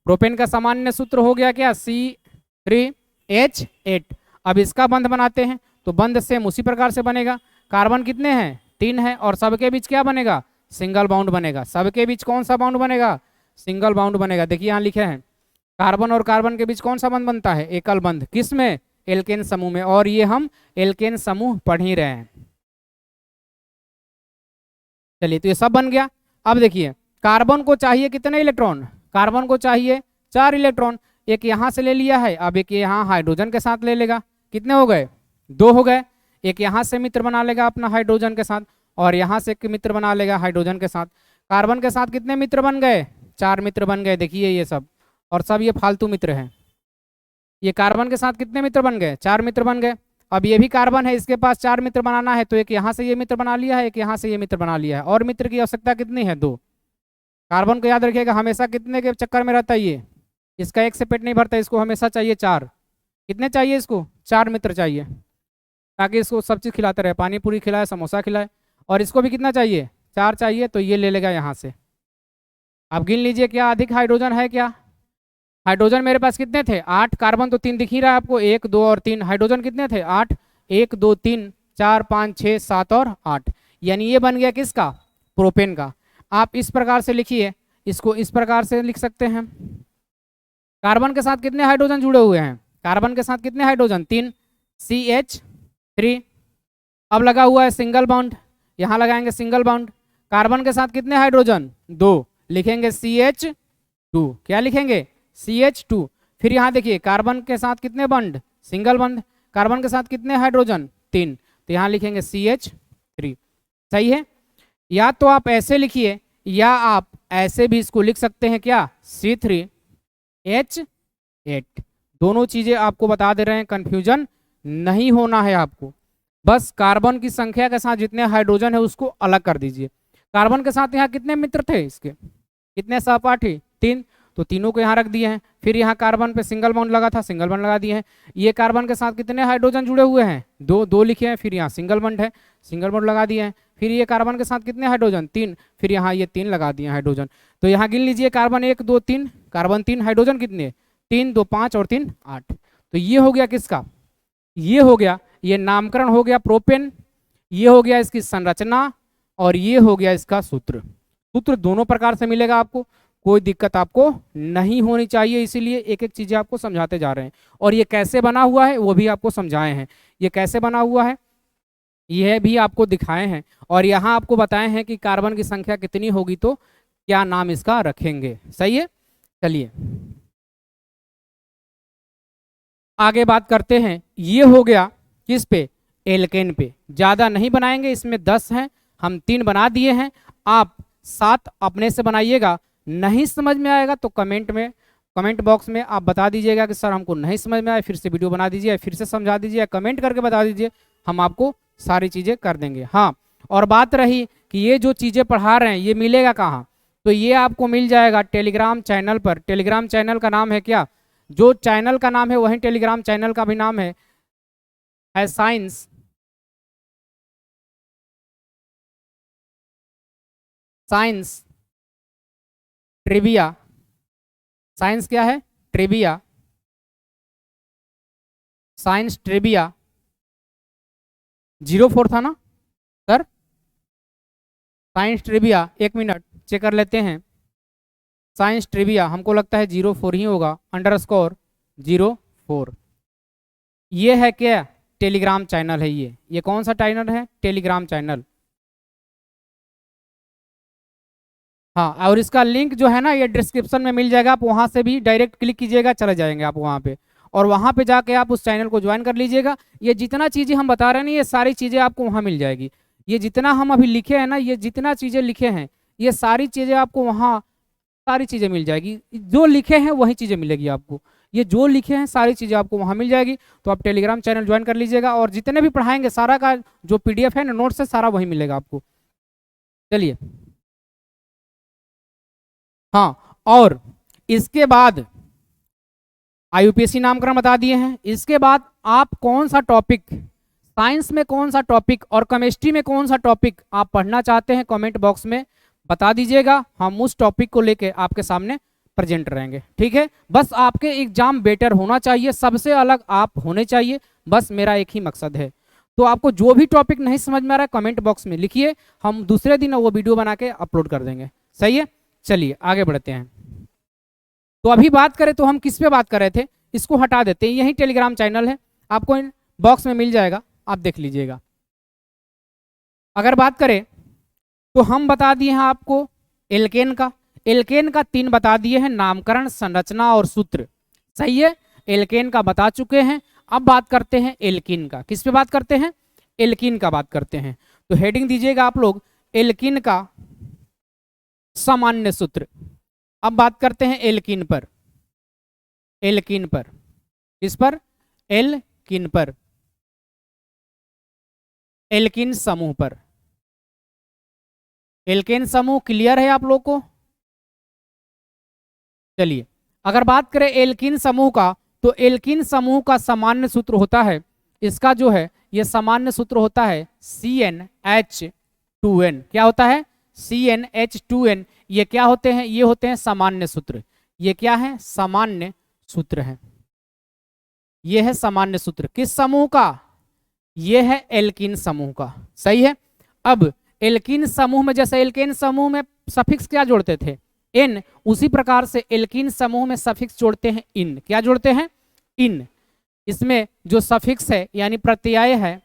प्रोपेन का सामान्य सूत्र हो गया क्या, C3H8। अब इसका बंध बनाते हैं, तो बंध सेम उसी प्रकार से बनेगा। कार्बन कितने हैं, 3 है, और सबके बीच क्या बनेगा, सिंगल बाउंड बनेगा। सबके बीच कौन सा बाउंड बनेगा, सिंगल बाउंड बनेगा। देखिए यहाँ लिखे हैं, कार्बन और कार्बन के बीच कौन सा बंध बनता है, एकल बंध, किस में, एल्केन समूह में, और ये हम एल्केन समूह पढ़ ही रहे हैं। चलिए, तो ये सब बन गया। अब देखिए कार्बन को चाहिए कितने इलेक्ट्रॉन, कार्बन को चाहिए 4 इलेक्ट्रॉन, एक यहाँ से ले लिया है, अब एक यहाँ हाइड्रोजन के साथ ले लेगा, कितने हो गए, 2 हो गए। एक यहाँ से मित्र बना लेगा अपना हाइड्रोजन के साथ, और यहाँ से एक मित्र बना लेगा हाइड्रोजन के साथ। कार्बन के साथ कितने मित्र बन गए, 4 मित्र बन गए। देखिए ये सब, और सब ये फालतू मित्र हैं। ये कार्बन के साथ कितने मित्र बन गए, 4 मित्र बन गए। अब ये भी कार्बन है, इसके पास 4 मित्र बनाना है, तो एक यहाँ से ये मित्र बना लिया है, एक यहाँ से ये मित्र बना लिया है, और मित्र की आवश्यकता कितनी है, 2। कार्बन को याद रखिएगा, हमेशा कितने के चक्कर में रहता है ये, इसका एक से पेट नहीं भरता, इसको हमेशा चाहिए 4। कितने चाहिए इसको, 4 मित्र चाहिए, ताकि इसको सब चीज़ खिलाते रहे, पानी पूरी खिलाए, समोसा खिलाए। और इसको भी कितना चाहिए, 4 चाहिए, तो ये ले लेगा यहाँ से। अब गिन लीजिए क्या अधिक हाइड्रोजन है क्या। हाइड्रोजन मेरे पास कितने थे, 8। कार्बन तो 3 दिख ही रहा है आपको, 1 2 और 3। हाइड्रोजन कितने थे, 8। 1 2 3 4 5 6 7 और 8, यानी ये बन गया किसका, प्रोपेन का। आप इस प्रकार से लिखिए, इसको इस प्रकार से लिख सकते हैं। कार्बन के साथ कितने हाइड्रोजन जुड़े हुए हैं, कार्बन के साथ कितने हाइड्रोजन, 3, CH3। अब लगा हुआ है सिंगल बॉन्ड, यहाँ लगाएंगे सिंगल बॉन्ड। कार्बन के साथ कितने हाइड्रोजन, 2, लिखेंगे CH2। क्या लिखेंगे, CH2। फिर यहाँ देखिए कार्बन के साथ कितने बॉन्ड, सिंगल बॉन्ड। कार्बन के साथ कितने हाइड्रोजन, 3, तो यहाँ लिखेंगे CH3। सही है। या तो आप ऐसे लिखिए, या आप ऐसे भी इसको लिख सकते हैं, क्या, C3H8। दोनों चीजें आपको बता दे रहे हैं, कंफ्यूजन नहीं होना है आपको। बस कार्बन की संख्या के साथ जितने हाइड्रोजन है उसको अलग कर दीजिए। कार्बन के साथ यहाँ कितने मित्र थे, इसके कितने सहपाठी, 3, तो तीनों को यहाँ रख दिए हैं। फिर यहाँ कार्बन पे सिंगल बॉन्ड लगा था, सिंगल बॉन्ड लगा दिए हैं। ये कार्बन के साथ कितने हाइड्रोजन जुड़े हुए हैं, 2 लिखे हैं। फिर यहाँ सिंगल बॉन्ड है, सिंगल बॉन्ड लगा दिए हैं। फिर ये कार्बन के साथ कितने हाइड्रोजन, 3, फिर यहाँ ये 3 लगा दिए हाइड्रोजन। तो यहाँ गिन लीजिए, कार्बन 1 2 3, कार्बन 3, हाइड्रोजन कितने, 3 2 5 और 3 8। तो ये हो गया किसका, ये हो गया, ये नामकरण हो गया प्रोपेन, ये हो गया इसकी संरचना, और ये हो गया इसका सूत्र। सूत्र दोनों प्रकार से मिलेगा आपको, कोई दिक्कत आपको नहीं होनी चाहिए। इसीलिए एक एक चीजें आपको समझाते जा रहे हैं। और ये कैसे बना हुआ है वो भी आपको समझाए हैं, ये कैसे बना हुआ है यह भी आपको दिखाए हैं। और यहाँ आपको बताए हैं कि कार्बन की संख्या कितनी होगी तो क्या नाम इसका रखेंगे। सही है, चलिए आगे बात करते हैं। ये हो गया किस पे, एल्केन पे। ज्यादा नहीं बनाएंगे, इसमें 10 हैं, हम 3 बना दिए हैं। आप 7 अपने से बनाइएगा। नहीं समझ में आएगा तो कमेंट बॉक्स में आप बता दीजिएगा कि सर हमको नहीं समझ में आया, फिर से वीडियो बना दीजिए, फिर से समझा दीजिए, कमेंट करके बता दीजिए, हम आपको सारी चीज़ें कर देंगे। हाँ, और बात रही कि ये जो चीज़ें पढ़ा रहे हैं ये मिलेगा कहाँ, तो ये आपको मिल जाएगा टेलीग्राम चैनल पर। टेलीग्राम चैनल का नाम है क्या, जो चैनल का नाम है वही टेलीग्राम चैनल का भी नाम है साइंस ट्रिविया। साइंस क्या है, ट्रिविया, साइंस ट्रिविया 04 था ना sir, science trivia, 1 minute check कर लेते हैं। साइंस ट्रिविया हमको लगता है 04 ही होगा, _04। ये है क्या, टेलीग्राम चैनल है। ये कौन सा चैनल है, टेलीग्राम चैनल। हाँ, और इसका लिंक जो है ना ये डिस्क्रिप्शन में मिल जाएगा, आप वहाँ से भी डायरेक्ट क्लिक कीजिएगा, चले जाएंगे आप वहाँ पे, और वहाँ पे जाके आप उस चैनल को ज्वाइन कर लीजिएगा। ये जितना चीज़ें हम बता रहे हैं ना ये सारी चीज़ें आपको वहाँ मिल जाएगी। ये जितना हम अभी लिखे हैं ना, ये जितना चीज़ें लिखे हैं ये सारी चीज़ें आपको वहाँ सारी चीज़ें मिल जाएगी। जो लिखे हैं वही चीज़ें मिलेगी आपको, ये जो लिखे हैं सारी चीज़ें आपको वहाँ मिल जाएगी। तो आप टेलीग्राम चैनल ज्वाइन कर लीजिएगा, और जितने भी पढ़ाएंगे सारा का जो PDF है ना, नोट्स है, सारा वही मिलेगा आपको। चलिए, हाँ, और इसके बाद IUPAC नामकरण बता दिए हैं। इसके बाद आप कौन सा टॉपिक, साइंस में कौन सा टॉपिक और केमिस्ट्री में कौन सा टॉपिक आप पढ़ना चाहते हैं, कमेंट बॉक्स में बता दीजिएगा, हम उस टॉपिक को लेके आपके सामने प्रेजेंट रहेंगे। ठीक है, बस आपके एग्जाम बेटर होना चाहिए, सबसे अलग आप होने चाहिए, बस मेरा एक ही मकसद है। तो आपको जो भी टॉपिक नहीं समझ में आ रहा है कमेंट बॉक्स में लिखिए, हम दूसरे दिन वो वीडियो बना के अपलोड कर देंगे। सही है, चलिए आगे बढ़ते हैं। तो अभी बात करें तो हम किस पे बात कर रहे थे, इसको हटा देते हैं। यही टेलीग्राम चैनल है, आपको इन बॉक्स में मिल जाएगा, आप देख लीजिएगा। अगर बात करें तो हम बता दिए हैं आपको एल्केन का 3 बता दिए हैं, नामकरण, संरचना और सूत्र। सही है, एल्केन का बता चुके हैं। अब बात करते हैं एल्कीन का। किस पे बात करते हैं? एल्कीन का बात करते हैं। तो हेडिंग दीजिएगा आप लोग, एल्कीन का सामान्य सूत्र। अब बात करते हैं एल्कीन पर। एल्कीन पर, किस पर? एल्कीन पर, एल्कीन समूह पर। एल्केन समूह क्लियर है आप लोग को? चलिए, अगर बात करें एल्कीन समूह का, तो एल्कीन समूह का सामान्य सूत्र होता है, इसका जो है ये सामान्य सूत्र होता है CnH2n। क्या होता है? CnH2n। ये क्या होते हैं? ये होते हैं सामान्य सूत्र। ये क्या है? सामान्य सूत्र है। ये है सामान्य सूत्र किस समूह का? ये है एल्कीन समूह का। सही है। अब एल्कीन समूह में, जैसे एल्केन समूह में सफिक्स क्या जोड़ते थे? इन। उसी प्रकार से एल्कीन समूह में सफिक्स जोड़ते हैं इन। क्या जोड़ते हैं? इन। इसमें जो सफिक्स है यानी प्रत्यय है,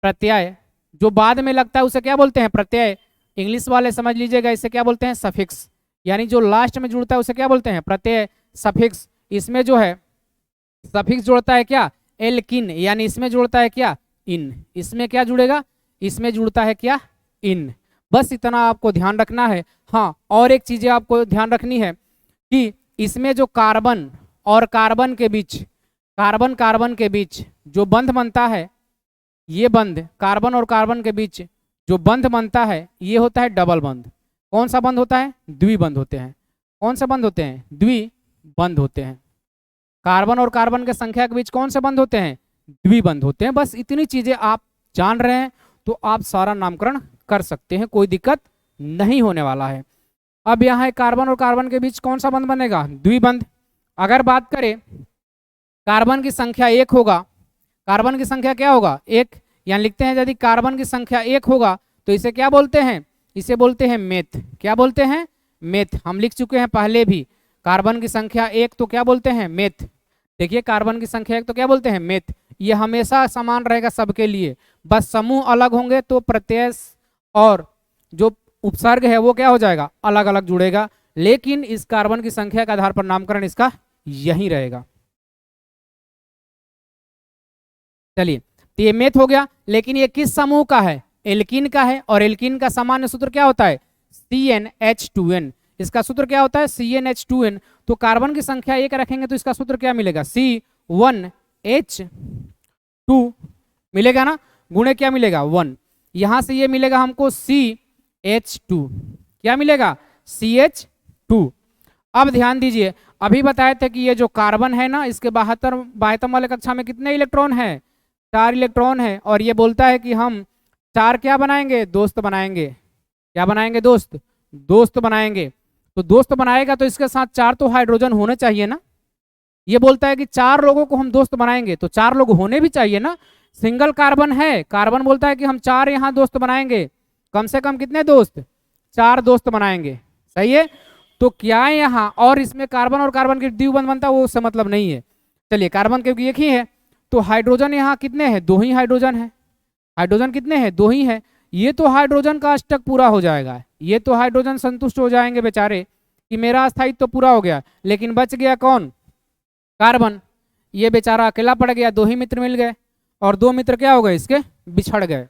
प्रत्यय जो बाद में लगता है उसे क्या बोलते हैं? प्रत्यय। इंग्लिश वाले समझ लीजिएगा, इसे क्या बोलते हैं? सफिक्स। यानी जो लास्ट में जुड़ता है उसे क्या बोलते हैं? प्रत्यय, सफिक्स। इसमें जो है सफिक्स जोड़ता है क्या? एल्कीन। यानी इसमें जुड़ता है क्या? इन। इसमें क्या जुड़ेगा? इसमें जुड़ता है क्या? इन। बस इतना आपको ध्यान रखना है। हाँ, और एक चीजें आपको ध्यान रखनी है कि इसमें जो कार्बन और कार्बन के बीच, कार्बन कार्बन के बीच जो बंध बनता है, ये बंध कार्बन और कार्बन के बीच जो बंध बनता है ये होता है डबल बंध। कौन सा बंध होता है? द्विबंध होते हैं। कौन से बंध होते हैं? द्विबंध होते हैं। कार्बन और कार्बन के संख्या के बीच कौन से बंध होते हैं? द्विबंध होते हैं। बस इतनी चीजें आप जान रहे हैं तो आप सारा नामकरण कर सकते हैं, कोई दिक्कत नहीं होने वाला है। अब यहाँ कार्बन और कार्बन के बीच कौन सा बंध बनेगा? द्विबंध। अगर बात करें कार्बन की संख्या 1 होगा, कार्बन की संख्या क्या होगा? 1। यहाँ लिखते हैं यदि कार्बन की संख्या 1 होगा तो इसे क्या बोलते हैं? इसे बोलते हैं मेथ। क्या बोलते हैं? मेथ। हम लिख चुके हैं पहले भी, कार्बन की संख्या 1 तो क्या बोलते हैं? मेथ। देखिए, कार्बन की संख्या 1 तो क्या बोलते हैं? मेथ। ये हमेशा समान रहेगा सबके लिए, बस समूह अलग होंगे तो प्रत्यय और जो उपसर्ग है वो क्या हो जाएगा? अलग अलग जुड़ेगा। लेकिन इस कार्बन की संख्या के आधार पर नामकरण इसका यही रहेगा। चलिए, तो ये मेथ हो गया। लेकिन ये किस समूह का है? एल्कीन का है। और एल्कीन का सामान्य सूत्र क्या होता है? CnH2n। इसका सूत्र क्या होता है? CnH2n। तो कार्बन की संख्या 1 रखेंगे तो इसका सूत्र क्या मिलेगा? C1H2 मिलेगा ना, गुणे क्या मिलेगा? 1। यहां से ये मिलेगा हमको CH2। क्या मिलेगा? CH2। अब ध्यान दीजिए, अभी बताए थे कि ये जो कार्बन है ना, इसके 72 वाले कक्षा में कितने इलेक्ट्रॉन है? 4 इलेक्ट्रॉन है। और ये बोलता है कि हम 4 क्या बनाएंगे? दोस्त बनाएंगे। क्या बनाएंगे? दोस्त। दोस्त बनाएंगे। तो दोस्त बनाएगा तो इसके साथ 4 तो हाइड्रोजन होने चाहिए ना। ये बोलता है कि 4 लोगों को हम दोस्त बनाएंगे तो 4 लोग होने भी चाहिए ना। सिंगल कार्बन है, कार्बन बोलता है कि हम 4 यहाँ दोस्त बनाएंगे, कम से कम कितने दोस्त? 4 दोस्त बनाएंगे। सही है। तो क्या यहाँ और इसमें कार्बन और कार्बन के द्विबंध बनता है वो उससे मतलब नहीं है। चलिए, कार्बन क्योंकि एक ही है तो हाइड्रोजन यहाँ कितने हैं? 2 ही हाइड्रोजन है। हाइड्रोजन कितने हैं? 2 ही है। ये तो हाइड्रोजन का अष्टक पूरा हो जाएगा, ये तो हाइड्रोजन संतुष्ट हो जाएंगे बेचारे कि मेरा अस्थायित्व तो पूरा हो गया। लेकिन बच गया कौन? कार्बन। ये बेचारा अकेला पड़ गया, 2 ही मित्र मिल गए और 2 मित्र क्या हो गए? इसके बिछड़ गए।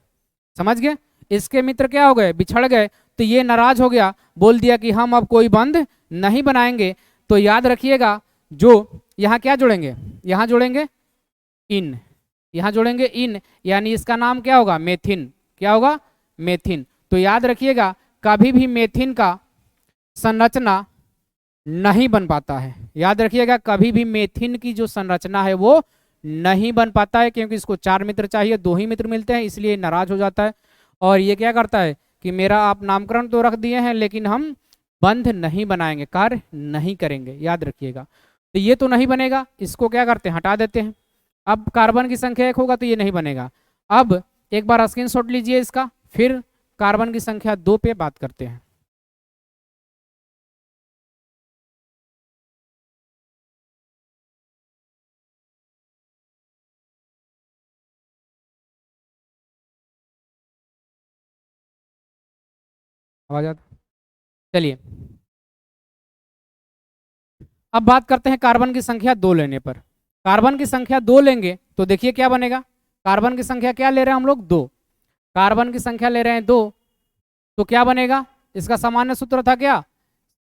समझ गए? इसके मित्र क्या हो गए? बिछड़ गए। तो ये नाराज हो गया, बोल दिया कि हम अब कोई बंध नहीं बनाएंगे। तो याद रखिएगा, जो यहाँ क्या जोड़ेंगे? यहाँ जोड़ेंगे इन। यहाँ जोड़ेंगे इन, यानी इसका नाम क्या होगा? मेथिन। क्या होगा? मेथिन। तो याद रखिएगा, कभी भी मेथिन का संरचना नहीं बन पाता है। याद रखिएगा, कभी भी मेथिन की जो संरचना है वो नहीं बन पाता है, क्योंकि इसको 4 मित्र चाहिए, 2 ही मित्र मिलते हैं, इसलिए नाराज हो जाता है। और ये क्या करता है कि मेरा आप नामकरण तो रख दिए हैं लेकिन हम बंध नहीं बनाएंगे, कार्य नहीं करेंगे। याद रखिएगा, तो ये तो नहीं बनेगा, इसको क्या करते हैं? हटा देते हैं। अब कार्बन की संख्या 1 होगा तो ये नहीं बनेगा। अब एक बार स्क्रीनशॉट लीजिए इसका, फिर कार्बन की संख्या 2 पे बात करते हैं। आवाज आता? चलिए, अब बात करते हैं कार्बन की संख्या 2 लेने पर। कार्बन की संख्या 2 लेंगे तो देखिए क्या बनेगा, कार्बन की संख्या क्या ले रहे हैं हम लोग 2, कार्बन की संख्या ले रहे हैं 2, तो क्या बनेगा, इसका सामान्य सूत्र था क्या,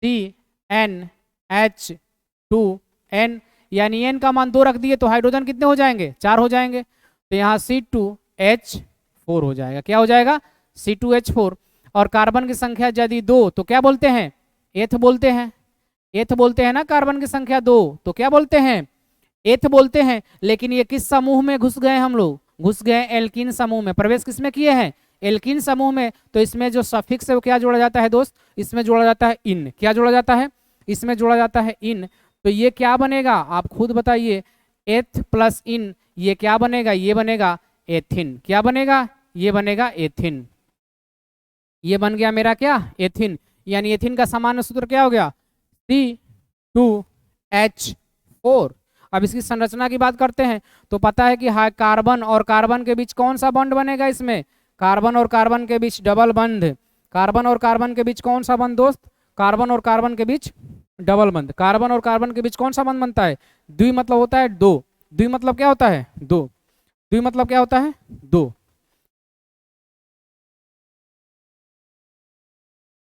CnH2n, यानी n का मान 2 रख दिए तो हाइड्रोजन कितने हो जाएंगे, 4 हो जाएंगे, तो यहाँ C2H4 हो जाएगा, क्या हो जाएगा, C2H4। और कार्बन की संख्या यदि 2 तो क्या बोलते हैं, एथ बोलते हैं, एथ बोलते हैं ना, कार्बन की संख्या 2 तो क्या बोलते हैं, एथ बोलते हैं। लेकिन ये किस समूह में घुस गए, हम लोग घुस गए एल्कीन समूह में, प्रवेश किसमें किए हैं, एल्कीन समूह में। तो इसमें जो सफिक्स है वो क्या जोड़ा जाता है दोस्त, इसमें जोड़ा जाता है इन, क्या जोड़ा जाता है, इसमें जोड़ा जाता है इन। तो ये क्या बनेगा आप खुद बताइए, एथ प्लस इन, ये क्या बनेगा, ये बनेगा एथिन, क्या बनेगा, ये बनेगा एथिन, ये बन गया मेरा क्या, एथिन। यानी एथिन का सामान्य सूत्र क्या हो गया, C2H4। अब इसकी संरचना की बात करते हैं तो पता है कि कार्बन और कार्बन के बीच कौन सा बॉन्ड बनेगा, इसमें कार्बन और कार्बन के बीच डबल बंध, कार्बन और कार्बन के बीच कौन सा बंध दोस्त, कार्बन और कार्बन के बीच डबल बंध, कार्बन और कार्बन के बीच कौन सा बंध बनता है, द्वि मतलब होता है दो, द्वि मतलब क्या होता है दो, द्वि मतलब क्या होता है दो।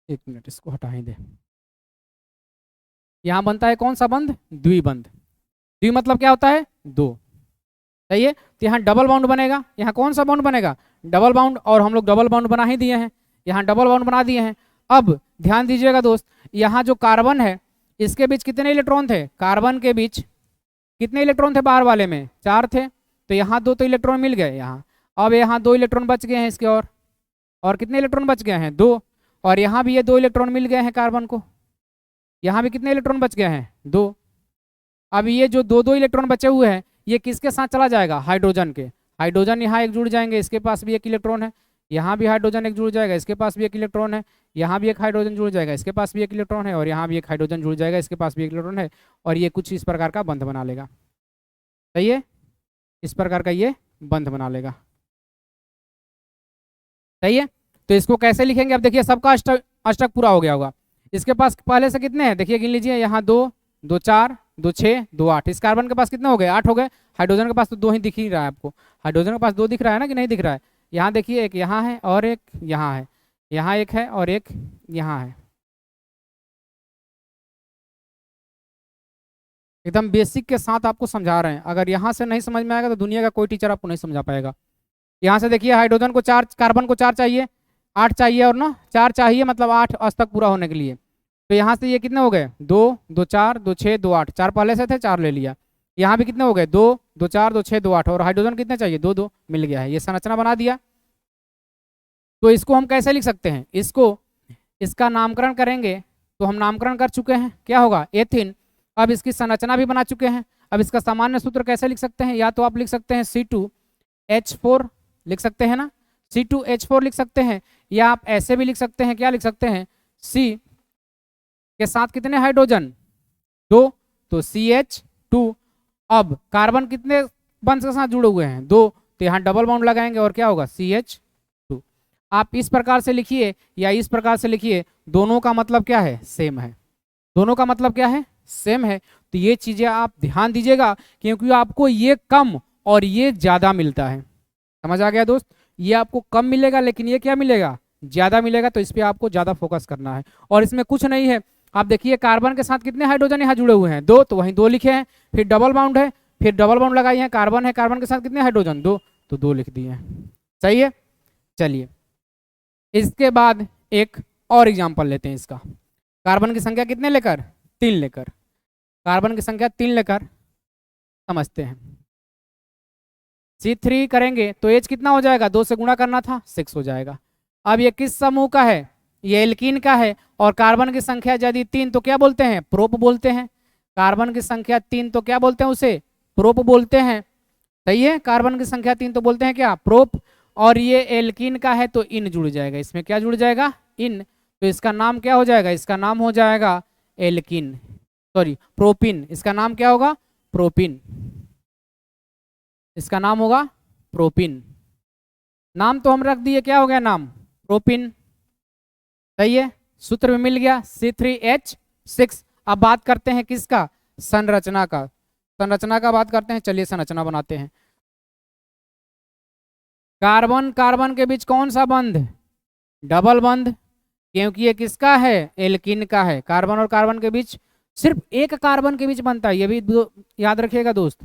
एक मिनट इसको हटा ही दे, यहां बनता है कौन सा बंध, द्विबंध, द्वि मतलब क्या होता है दो, सही है। तो यहाँ डबल बाउंड बनेगा, यहाँ कौन सा बाउंड बनेगा, डबल बाउंड, और हम लोग डबल बाउंड बना ही दिए हैं, यहाँ डबल बाउंड बना दिए हैं। अब ध्यान दीजिएगा दोस्त, यहाँ जो कार्बन है इसके बीच कितने इलेक्ट्रॉन थे, कार्बन के बीच कितने इलेक्ट्रॉन थे बाहर वाले में, 4 थे, तो यहाँ 2 तो इलेक्ट्रॉन मिल गए यहाँ। अब यहाँ 2 इलेक्ट्रॉन बच गए हैं इसके, और कितने इलेक्ट्रॉन बच गए हैं 2, और यहाँ भी ये 2 इलेक्ट्रॉन मिल गए हैं कार्बन को, यहाँ भी कितने इलेक्ट्रॉन बच गए हैं 2। अब ये जो 2 इलेक्ट्रॉन बचे हुए हैं ये किसके साथ चला जाएगा, हाइड्रोजन के, हाइड्रोजन यहाँ एक जुड़ जाएंगे, इसके पास भी एक इलेक्ट्रॉन है, यहाँ भी हाइड्रोजन एक जुड़ जाएगा, इसके पास भी एक इलेक्ट्रॉन है, यहाँ भी एक हाइड्रोजन जुड़ जाएगा, इसके पास भी एक इलेक्ट्रॉन है, और यहाँ भी एक हाइड्रोजन जुड़ जाएगा, इसके पास भी एक इलेक्ट्रॉन है, और ये कुछ इस प्रकार का बंध बना लेगा, सही है, इस प्रकार का ये बंध बना लेगा, सही है। तो इसको कैसे लिखेंगे, अब देखिए सबका अष्टक पूरा हो गया होगा, इसके पास पहले से कितने हैं देखिए, गिन लीजिए, यहाँ 2 2 4 2 6 2 8, इस कार्बन के पास कितने हो गए 8 हो गए, हाइड्रोजन के पास तो 2 ही दिख ही रहा है आपको, हाइड्रोजन के पास 2 दिख रहा है ना कि नहीं दिख रहा है, यहाँ देखिए एक यहाँ है और एक यहाँ है, यहाँ एक है और एक यहाँ है। एकदम बेसिक के साथ आपको समझा रहे हैं, अगर यहाँ से नहीं समझ में आएगा तो दुनिया का कोई टीचर आपको नहीं समझा पाएगा। यहाँ से देखिए हाइड्रोजन को 4, कार्बन को 4 चाहिए, 8 चाहिए, और ना 4 चाहिए, मतलब 8 अष्टक पूरा होने के लिए। तो यहाँ से ये कितने हो गए 2 2 4 2 6 2 8, 4 पहले से थे 4 ले लिया, यहाँ भी कितने हो गए 2 2 4 2 6 2 8, और हाइड्रोजन कितने चाहिए 2 2 मिल गया है, ये संरचना बना दिया। तो इसको हम कैसे लिख सकते हैं, इसको इसका नामकरण करेंगे, तो हम नामकरण कर चुके हैं, क्या होगा एथिन। अब इसकी संरचना भी बना चुके हैं, अब इसका सामान्य सूत्र कैसे लिख सकते हैं, या तो आप लिख सकते हैं C2H4 लिख सकते हैं ना, C2H4 लिख सकते हैं, या आप ऐसे भी लिख सकते हैं, क्या लिख सकते हैं, C के साथ कितने हाइड्रोजन 2, तो CH2। अब कार्बन कितने बंध के साथ जुड़े हुए हैं 2, तो यहाँ डबल बॉन्ड लगाएंगे और क्या होगा CH2। आप इस प्रकार से लिखिए या इस प्रकार से लिखिए, दोनों का मतलब क्या है सेम है, दोनों का मतलब क्या है सेम है। तो ये चीजें आप ध्यान दीजिएगा, क्योंकि आपको ये कम और ये ज्यादा मिलता है, समझ आ गया दोस्त, ये आपको कम मिलेगा लेकिन ये क्या मिलेगा ज्यादा मिलेगा, तो इस पर आपको ज्यादा फोकस करना है। और इसमें कुछ नहीं है, आप देखिए कार्बन के साथ कितने हाइड्रोजन यहाँ जुड़े हुए हैं 2, तो वहीं 2 लिखे हैं, फिर डबल बाउंड है, फिर डबल बाउंड लगाई है, कार्बन है, कार्बन के साथ कितने हाइड्रोजन 2, तो 2 लिख दिए हैं, सही है। चलिए इसके बाद एक और एग्जाम्पल लेते हैं इसका, कार्बन की संख्या कितने लेकर 3 लेकर, कार्बन की संख्या 3 लेकर समझते हैं। C3 करेंगे तो H कितना हो जाएगा, 2 से गुणा करना था 6 हो जाएगा। अब ये किस समूह का है, ये एल्कीन का है, और कार्बन की संख्या यदि 3 तो क्या बोलते हैं प्रोप बोलते हैं, कार्बन की संख्या 3 तो क्या बोलते हैं उसे प्रोप बोलते हैं, सही है, कार्बन की संख्या 3 तो बोलते हैं क्या प्रोप। और ये एल्कीन का है तो इन जुड़ जाएगा, इसमें क्या जुड़ जाएगा इन, तो इसका नाम क्या हो जाएगा, इसका नाम हो जाएगा एल्कीन, सॉरी प्रोपिन, इसका नाम क्या होगा प्रोपिन, इसका नाम होगा प्रोपिन। नाम तो हम रख दिए, क्या हो गया नाम प्रोपिन, सही है, सूत्र में मिल गया C3H6। अब बात करते हैं किसका संरचना का, संरचना का बात करते हैं, चलिए संरचना बनाते हैं। कार्बन कार्बन के बीच कौन सा बंध? डबल बंध, क्योंकि ये किसका है? एल्कीन का है। कार्बन और कार्बन के बीच सिर्फ एक कार्बन के बीच बनता है, ये भी याद रखिएगा दोस्त।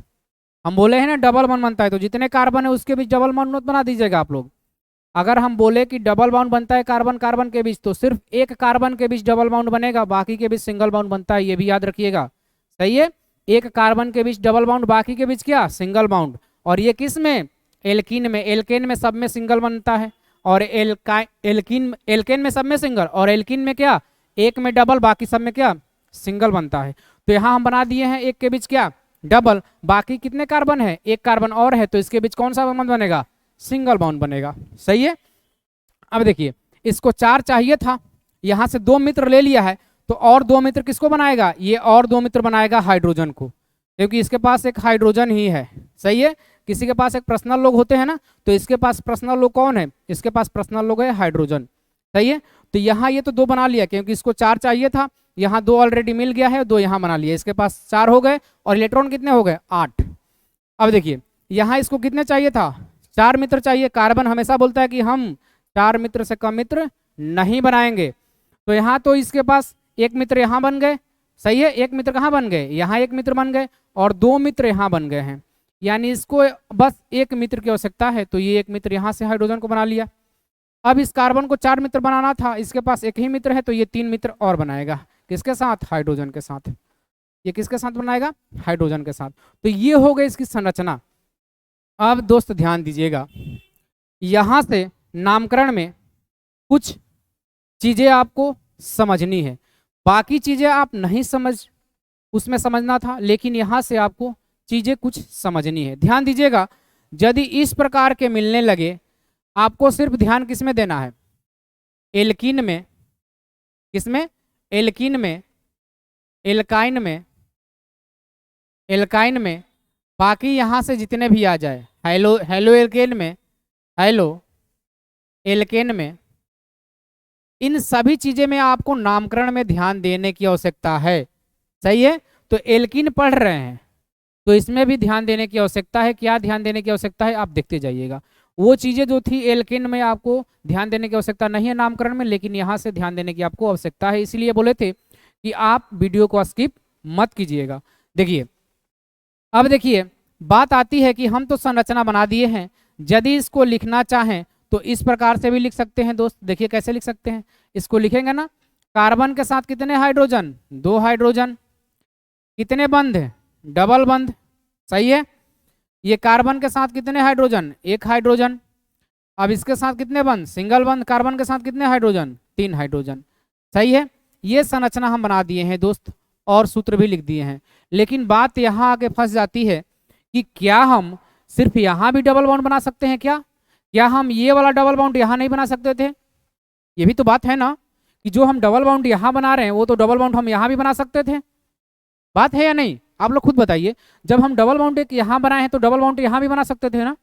हम बोले हैं ना डबल बॉन्ड बनता है, तो जितने कार्बन है उसके बीच डबल बॉन्ड मत बना दीजिएगा आप लोग। अगर हम बोले कि डबल बॉन्ड बनता है कार्बन कार्बन के बीच, तो सिर्फ एक कार्बन के बीच डबल बॉन्ड बनेगा, बाकी के बीच सिंगल बॉन्ड बनता है, ये भी याद रखिएगा। सही है, एक कार्बन के बीच डबल बॉन्ड, बाकी के बीच क्या? Single bond. और ये किस में? एल्कीन में। एल्केन में सब में सिंगल बनता है, और एल्केन में सब में सिंगल, और एल्कीन में क्या? एक में डबल, बाकी सब में क्या? सिंगल बनता है। तो यहाँ हम बना दिए हैं एक के बीच क्या? डबल। बाकी कितने कार्बन है? एक कार्बन और है, तो इसके बीच कौन सा बॉन्ड बनेगा? सिंगल बॉन्ड बनेगा। सही है। अब देखिए, इसको 4 चाहिए था, यहां से 2 मित्र ले लिया है, तो और 2 मित्र किसको बनाएगा? ये और 2 मित्र बनाएगा हाइड्रोजन को, क्योंकि इसके पास एक हाइड्रोजन ही है। सही है, किसी के पास एक पर्सनल लोग होते हैं ना, तो इसके पास पर्सनल लोग कौन है? इसके पास पर्सनल लोग है हाइड्रोजन। सही है, तो यहाँ ये तो 2 बना लिया, क्योंकि इसको 4 चाहिए था, यहाँ 2 ऑलरेडी मिल गया है, 2 यहाँ बना लिया, इसके पास 4 हो गए, और इलेक्ट्रॉन कितने हो गए? 8। अब देखिए, यहाँ इसको कितने चाहिए था? 4 मित्र चाहिए। कार्बन हमेशा बोलता है कि हम 4 मित्र से कम मित्र नहीं बनाएंगे, तो यहाँ तो इसके पास एक मित्र यहाँ बन गए। सही है, एक मित्र कहाँ बन गए? यहाँ एक मित्र बन गए, और 2 मित्र यहाँ बन गए हैं, यानी इसको बस एक मित्र की आवश्यकता है, तो ये एक मित्र यहाँ से हाइड्रोजन को बना लिया। अब इस कार्बन को 4 मित्र बनाना था, इसके पास एक ही मित्र है, तो ये 3 मित्र और बनाएगा, किसके साथ? हाइड्रोजन के साथ। ये किसके साथ बनाएगा? हाइड्रोजन के साथ। तो ये हो गई इसकी संरचना। अब दोस्त ध्यान दीजिएगा, यहाँ से नामकरण में कुछ चीजें आपको समझनी है, बाकी चीजें आप नहीं उसमें समझना था, लेकिन यहाँ से आपको चीजें कुछ समझनी है। ध्यान दीजिएगा, यदि इस प्रकार के मिलने लगे, आपको सिर्फ ध्यान किसमें देना है? एल्कीन में। किसमें? एल्कीन में, एल्काइन में, एल्काइन में। बाकी यहाँ से जितने भी आ जाए, हेलो हेलो एल्केन में, हेलो एल्केन में, इन सभी चीजें में आपको नामकरण में ध्यान देने की आवश्यकता है। सही है, तो एल्कीन पढ़ रहे हैं, तो इसमें भी ध्यान देने की आवश्यकता है। क्या ध्यान देने की आवश्यकता है? आप देखते जाइएगा। वो चीजें जो थी एल्केन में आपको ध्यान देने की आवश्यकता नहीं है नामकरण में, लेकिन यहाँ से ध्यान देने की आपको आवश्यकता है, इसलिए बोले थे कि आप वीडियो को स्किप मत कीजिएगा। देखिए, अब देखिए, बात आती है कि हम तो संरचना बना दिए हैं, यदि इसको लिखना चाहें तो इस प्रकार से भी लिख सकते हैं दोस्त। देखिए कैसे लिख सकते हैं, इसको लिखेंगे ना, कार्बन के साथ कितने हाइड्रोजन? 2 हाइड्रोजन। कितने बंध? डबल बंध। सही है, ये कार्बन के साथ कितने हाइड्रोजन? 1 हाइड्रोजन। अब इसके साथ कितने बंध? सिंगल बंध। कार्बन के साथ कितने हाइड्रोजन? 3 हाइड्रोजन। सही है, ये संरचना हम बना दिए हैं दोस्त, और सूत्र भी लिख दिए हैं। लेकिन बात यहाँ आके फंस जाती है कि क्या हम सिर्फ यहाँ भी डबल बॉन्ड बना सकते हैं? क्या हम ये वाला डबल बॉन्ड यहाँ नहीं बना सकते थे? ये भी तो बात है ना, कि जो हम डबल बॉन्ड यहाँ बना रहे हैं, वो तो डबल बॉन्ड हम यहाँ भी बना सकते थे। बात है या नहीं? आप लोग खुद बताइए। जब हम डबल बॉन्ड एक यहाँ बनाए हैं, तो डबल बॉन्ड यहाँ भी बना सकते थे ना?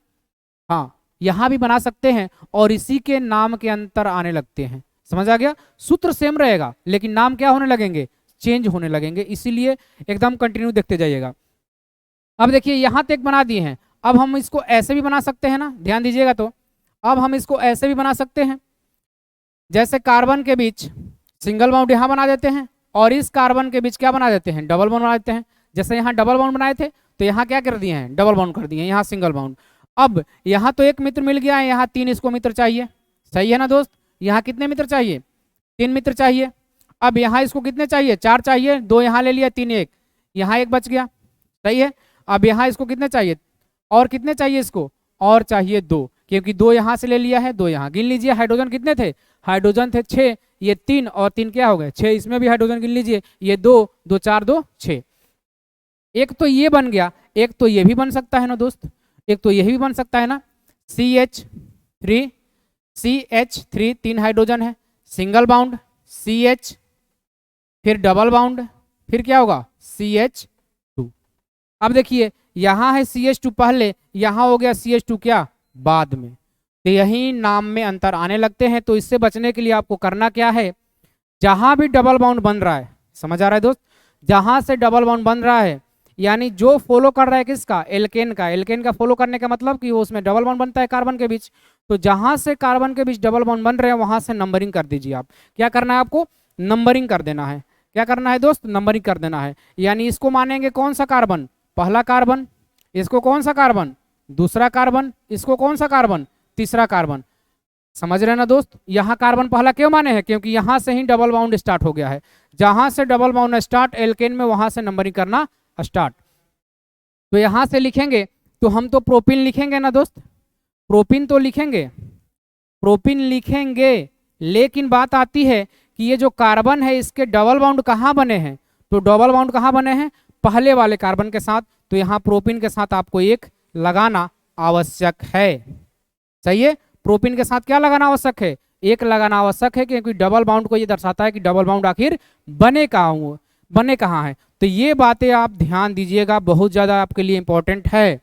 हाँ, यहाँ भी बना सकते हैं, और इसी के नाम के अंतर आने लगते हैं। समझ आ गया? सूत्र सेम रहेगा, लेकिन नाम क्या होने लगेंगे? चेंज होने लगेंगे। इसीलिए एकदम कंटिन्यू देखते जाइएगा। अब देखिए, यहाँ तक बना दिए हैं, अब हम इसको ऐसे भी बना सकते हैं ना, ध्यान दीजिएगा। तो अब हम इसको ऐसे भी बना सकते हैं, जैसे कार्बन के बीच सिंगल बॉन्ड यहाँ बना देते हैं, और इस कार्बन के बीच क्या बना देते हैं? डबल बॉन्ड बना देते हैं। जैसे यहाँ डबल बॉन्ड बनाए थे, तो यहाँ क्या कर दिए हैं? डबल बॉन्ड कर दिए हैं, यहाँ सिंगल बॉन्ड। अब यहाँ तो एक मित्र मिल गया है, यहाँ 3 इसको मित्र चाहिए। सही है ना दोस्त? यहाँ कितने मित्र चाहिए? 3 मित्र चाहिए। अब यहाँ इसको कितने चाहिए? 4 चाहिए, 2 यहाँ ले लिया, 3 1, यहाँ 1 बच गया। सही है, अब यहाँ इसको कितने चाहिए? और कितने चाहिए इसको? और चाहिए 2, क्योंकि 2 यहाँ से ले लिया है, 2 यहाँ। गिन लीजिए हाइड्रोजन कितने थे? हाइड्रोजन थे 6, ये 3 और 3 क्या हो गए? 6। इसमें भी हाइड्रोजन गिन लीजिए, ये 2 2 4 2 6। एक तो ये बन गया, एक तो ये भी बन सकता है ना दोस्त, एक तो यही भी बन सकता है ना। CH3 3 हाइड्रोजन है, सिंगल बाउंड CH, फिर डबल बाउंड, फिर क्या होगा? CH2। अब देखिए, यहाँ है CH2 पहले, यहाँ हो गया CH2 क्या? बाद में। तो यही नाम में अंतर आने लगते हैं। तो इससे बचने के लिए आपको करना क्या है? जहां भी डबल बाउंड बन रहा है, समझ आ रहा है दोस्त? जहां से डबल बाउंड बन रहा है, यानी जो फॉलो कर रहा है किसका, एल्केन का। एल्केन का फॉलो करने का मतलब कि वो उसमें डबल बॉन्ड बनता है कार्बन के बीच। तो जहां से कार्बन के बीच डबल बॉन्ड बन रहे हैं वहां से नंबरिंग कर दीजिए आप। क्या करना है आपको, नंबरिंग कर देना है। क्या करना है दोस्त, नंबरिंग कर देना है। यानी इसको मानेंगे कौन सा कार्बन, पहला कार्बन। इसको कौन सा कार्बन, दूसरा कार्बन। इसको कौन सा कार्बन, तीसरा कार्बन। समझ रहे हैं ना दोस्त, यहाँ कार्बन पहला क्यों माने हैं, क्योंकि यहाँ से ही डबल बाउंड स्टार्ट हो गया है। जहां से डबल बाउंड स्टार्ट एल्केन में, वहां से नंबरिंग करना स्टार्ट। तो यहां से लिखेंगे तो हम तो प्रोपिन लिखेंगे ना दोस्त, प्रोपिन तो लिखेंगे, प्रोपिन लिखेंगे। लेकिन बात आती है कि ये जो कार्बन है इसके डबल बाउंड कहाँ बने हैं, तो डबल बाउंड कहाँ बने हैं, पहले वाले कार्बन के साथ। तो यहाँ प्रोपिन के साथ आपको एक लगाना आवश्यक है। सही है, प्रोपिन के साथ क्या लगाना आवश्यक है, एक लगाना आवश्यक है, क्योंकि डबल बाउंड को ये दर्शाता है कि डबल बाउंड आखिर बने कहाँ है। तो ये बातें आप ध्यान दीजिएगा, बहुत ज्यादा आपके लिए इंपॉर्टेंट है।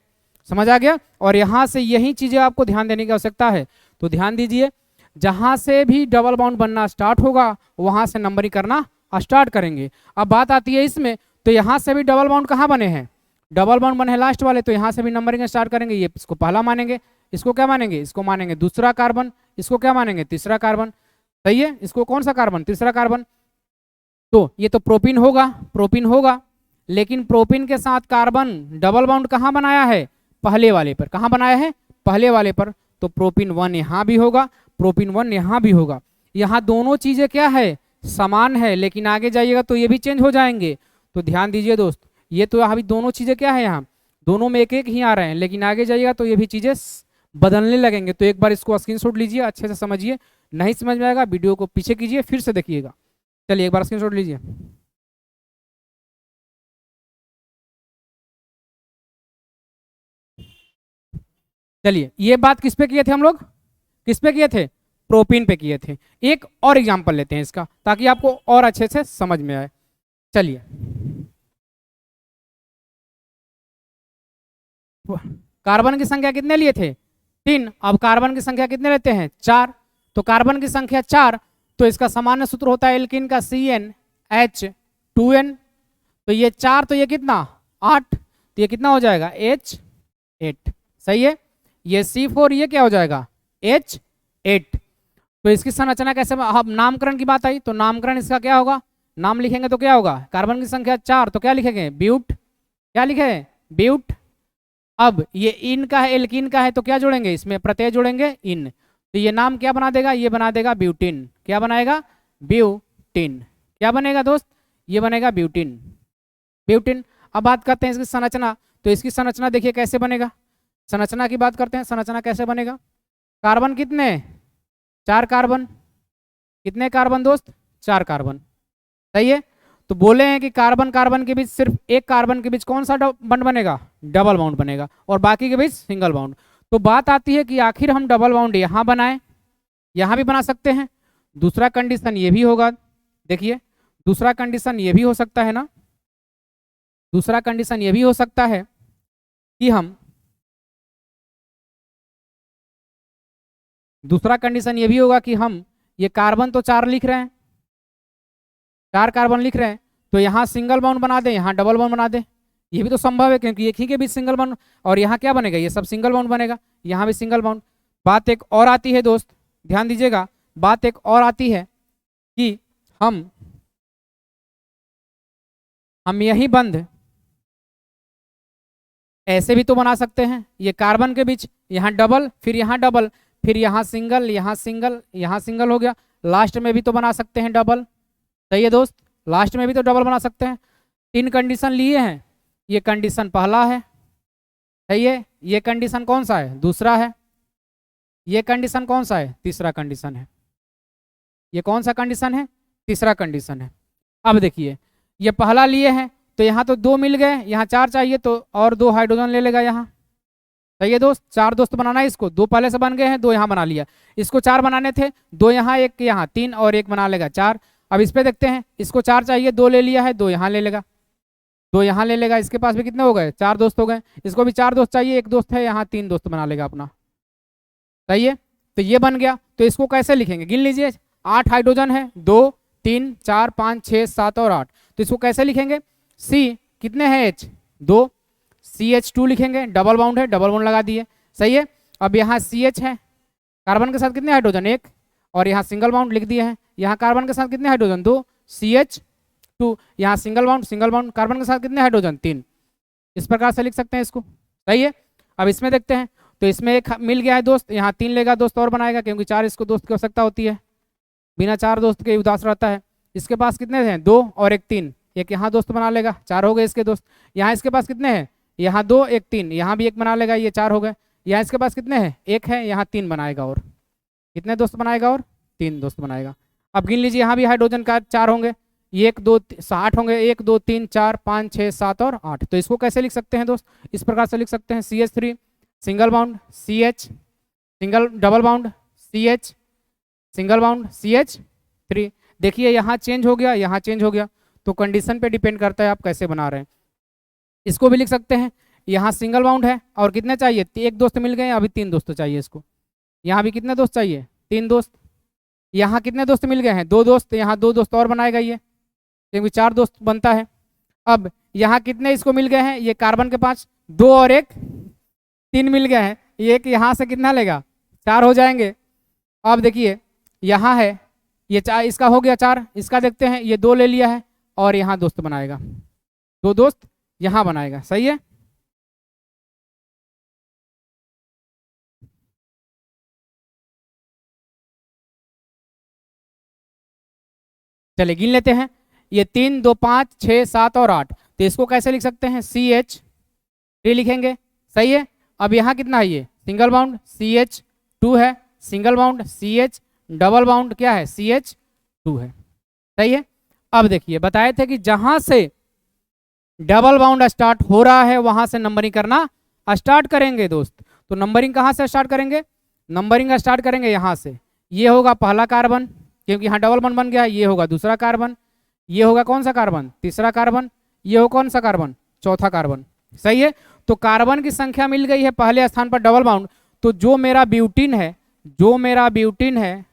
समझ आ गया। और यहां से यही चीजें आपको ध्यान देने की आवश्यकता है। तो ध्यान दीजिए, जहां से भी डबल बाउंड बनना स्टार्ट होगा वहां से नंबरिंग करना स्टार्ट करेंगे। अब बात आती है इसमें, तो यहां से भी डबल बाउंड कहाँ बने हैं, डबल बाउंड बने हैं लास्ट वाले, तो यहां से भी नंबरिंग स्टार्ट करेंगे। ये इसको पहला मानेंगे, इसको क्या मानेंगे, इसको मानेंगे दूसरा कार्बन, इसको क्या मानेंगे, तीसरा कार्बन। सही है, इसको कौन सा कार्बन, तीसरा कार्बन। तो ये तो प्रोपिन होगा, प्रोपिन होगा। लेकिन प्रोपिन के साथ कार्बन डबल बाउंड कहाँ बनाया है, पहले वाले पर। कहाँ बनाया है, पहले वाले पर। तो प्रोपिन 1 यहाँ भी होगा, प्रोपिन 1 यहाँ भी होगा। यहाँ दोनों चीजें क्या है, समान है। लेकिन आगे जाइएगा तो ये भी चेंज हो जाएंगे। तो ध्यान दीजिए दोस्त, ये तो अभी दोनों चीजें क्या है, यहाँ दोनों में एक एक ही आ रहे हैं, लेकिन आगे जाइएगा तो ये भी चीजें बदलने लगेंगे। तो एक बार इसको स्क्रीनशॉट लीजिए, अच्छे से समझिए। नहीं समझ में आएगा वीडियो को पीछे कीजिए, फिर से देखिएगा। चलिए एक बार स्क्रीनशॉट लीजिए। चलिए, ये बात किस पे किए थे हम लोग, किस पे किए थे, प्रोपीन पे किए थे। एक और एग्जांपल लेते हैं इसका, ताकि आपको और अच्छे से समझ में आए। चलिए, कार्बन की संख्या कितने लिए थे, 3। अब कार्बन की संख्या कितने लेते हैं, 4। तो कार्बन की संख्या 4, तो इसका सामान्य सूत्र होता है एल्किन का CnH2n। तो ये 4, तो ये कितना 8, तो ये कितना हो जाएगा H8। सही है, ये C4, ये क्या हो जाएगा H8। तो इसकी संरचना कैसे, अब नामकरण की बात आई तो नामकरण इसका क्या होगा, नाम लिखेंगे तो क्या होगा, कार्बन की संख्या 4 तो क्या लिखेंगे ब्यूट, क्या लिखे ब्यूट। अब ये इन का है, एल्किन का है, तो क्या जोड़ेंगे इसमें, प्रत्यय जोड़ेंगे इन। तो ये नाम क्या बना देगा, ये बना देगा ब्यूटिन। क्या बनाएगा, ब्यूटिन। क्या बनेगा दोस्त, ये बनेगा ब्यूटिन, ब्यूटिन। अब बात करते हैं इसकी संरचना। तो इसकी संरचना देखिए कैसे बनेगा, संरचना की बात करते हैं, संरचना कैसे बनेगा। कार्बन कितने, 4 कार्बन। कितने कार्बन दोस्त, 4 कार्बन। सही है। तो बोले हैं कि कार्बन कार्बन के बीच, सिर्फ एक कार्बन के बीच कौन सा बॉन्ड बनेगा, डबल बाउंड बनेगा, और बाकी के बीच सिंगल बाउंड। तो बात आती है कि आखिर हम डबल बाउंड यहाँ बनाए, यहाँ भी बना सकते हैं। दूसरा कंडीशन ये भी होगा, देखिए दूसरा कंडीशन ये भी हो सकता है ना, दूसरा कंडीशन ये भी हो सकता है कि हम, दूसरा कंडीशन ये भी होगा कि हम ये कार्बन तो 4 लिख रहे हैं, 4 कार्बन लिख रहे हैं, तो यहाँ सिंगल बाउंड बना दें, यहाँ डबल बाउंड बना दें। ये भी तो संभव है, क्योंकि एक ही के बीच सिंगल बाउंड, और यहाँ क्या बनेगा, ये सब सिंगल बाउंड बनेगा, यहाँ भी सिंगल बाउंड। बात एक और आती है दोस्त, ध्यान दीजिएगा, बात एक और आती है कि हम यही बंद ऐसे भी तो बना सकते हैं, ये कार्बन के बीच यहाँ डबल, फिर यहाँ डबल, फिर यहाँ सिंगल, यहाँ सिंगल, यहाँ सिंगल हो गया, लास्ट में भी तो बना सकते हैं डबल। सही है दोस्त, लास्ट में भी तो डबल बना सकते हैं। 3 कंडीशन लिए हैं, ये कंडीशन पहला है, सही है, ये कंडीशन कौन सा है, दूसरा है, ये कंडीशन कौन सा है, तीसरा कंडीशन है, ये कौन सा कंडीशन है, तीसरा कंडीशन है। अब देखिए, ये पहला लिए हैं, तो यहाँ तो 2 मिल गए, यहाँ 4 चाहिए, तो और 2 हाइड्रोजन ले लेगा यहाँ। सही है दोस्त, 4 दोस्त बनाना है इसको, 2 पहले से बन गए हैं, 2 यहाँ बना लिया। इसको 4 बनाने थे, 2 यहाँ, 1 यहाँ, 3 और 1 बना लेगा 4। अब इस पे देखते हैं, इसको 4 चाहिए, 2 ले लिया है, 2 यहाँ ले लेगा, 2 यहाँ ले लेगा। इसके पास भी कितने हो गए, 4 दोस्त हो गए। इसको भी 4 दोस्त चाहिए, 1 दोस्त है यहाँ, 3 दोस्त बना लेगा अपना। सही है, तो ये बन गया। तो इसको कैसे लिखेंगे, गिन लीजिए, 8 हाइड्रोजन है, 2 3 4 5 6 7 और 8। तो इसको कैसे लिखेंगे, C कितने हैं H, 2, CH2 लिखेंगे, डबल बॉन्ड है, डबल बॉन्ड लगा दिए, सही है। अब यहाँ CH है, कार्बन के साथ कितने हाइड्रोजन, 1, और यहाँ सिंगल बॉन्ड लिख दिए हैं। यहाँ कार्बन के साथ कितने हाइड्रोजन, 2, CH2, यहाँ सिंगल बॉन्ड, कार्बन के साथ कितने हाइड्रोजन, 3। इस प्रकार से लिख सकते हैं इसको, सही है। अब इसमें देखते हैं, तो इसमें एक मिल गया है दोस्त, यहाँ 3 लेगा दोस्त और बनाएगा, क्योंकि 4 इसको दोस्त की आवश्यकता होती है, बिना 4 दोस्त के उदास रहता है। इसके पास कितने हैं, 2 और एक 3, एक यहाँ दोस्त बना लेगा, 4 हो गए इसके दोस्त। यहाँ इसके पास कितने हैं, यहाँ 2 एक 3, यहाँ भी एक बना लेगा, ये 4 हो गए। यहाँ इसके पास कितने हैं, 1 है, यहाँ 3 बनाएगा, और कितने दोस्त बनाएगा, और 3 दोस्त बनाएगा। अब गिन लीजिए, यहाँ भी हाइड्रोजन का 4 होंगे, 1 2 8 होंगे, 1 2 3 4 5 6 7 और 8। तो इसको कैसे लिख सकते हैं दोस्त, इस प्रकार से लिख सकते हैं, CH3 single bound CH, single double bond CH, single bound CH3। देखिए यहाँ चेंज हो गया, यहाँ चेंज हो गया, तो कंडीशन पे डिपेंड करता है आप कैसे बना रहे हैं। इसको भी लिख सकते हैं, यहाँ सिंगल बाउंड है और कितने चाहिए, 1 दोस्त मिल गए, अभी 3 दोस्त चाहिए इसको। यहाँ भी कितने दोस्त चाहिए, 3 दोस्त। यहाँ कितने दोस्त मिल गए हैं, 2 दोस्त, यहाँ 2 दोस्त और बनाएगा ये, क्योंकि 4 दोस्त बनता है। अब यहाँ कितने इसको मिल गए हैं, ये कार्बन के पास 2 और 1 3 मिल गए हैं, एक यहाँ से कितना लेगा, 4 हो जाएंगे। अब देखिए यहाँ है ये 4, इसका हो गया 4, इसका देखते हैं, ये 2 ले लिया है और यहाँ दोस्त बनाएगा, 2 दोस्त यहाँ बनाएगा, सही है। चलिए गिन लेते हैं, ये 3 2 5 6 7 और 8, तो इसको कैसे लिख सकते हैं, CH3 लिखेंगे, सही है। अब यहाँ कितना है, ये सिंगल बाउंड CH2 है, single bound CH, double bond क्या है, CH2 है, सही है। अब देखिए बताए थे कि जहां से डबल बाउंड स्टार्ट हो रहा है वहां से नंबरिंग करना स्टार्ट करेंगे दोस्त। तो नंबरिंग कहां से स्टार्ट करेंगे, नंबरिंग स्टार्ट करेंगे यहाँ से, ये होगा पहला कार्बन, क्योंकि यहाँ डबल बॉन्ड बन गया, ये होगा दूसरा कार्बन, ये होगा कौन सा कार्बन, तीसरा कार्बन, ये हो कौन सा कार्बन, चौथा कार्बन, सही है। तो कार्बन की संख्या मिल गई है पहले स्थान पर डबल बाउंड, तो जो मेरा ब्यूटीन है, जो मेरा ब्यूटीन है,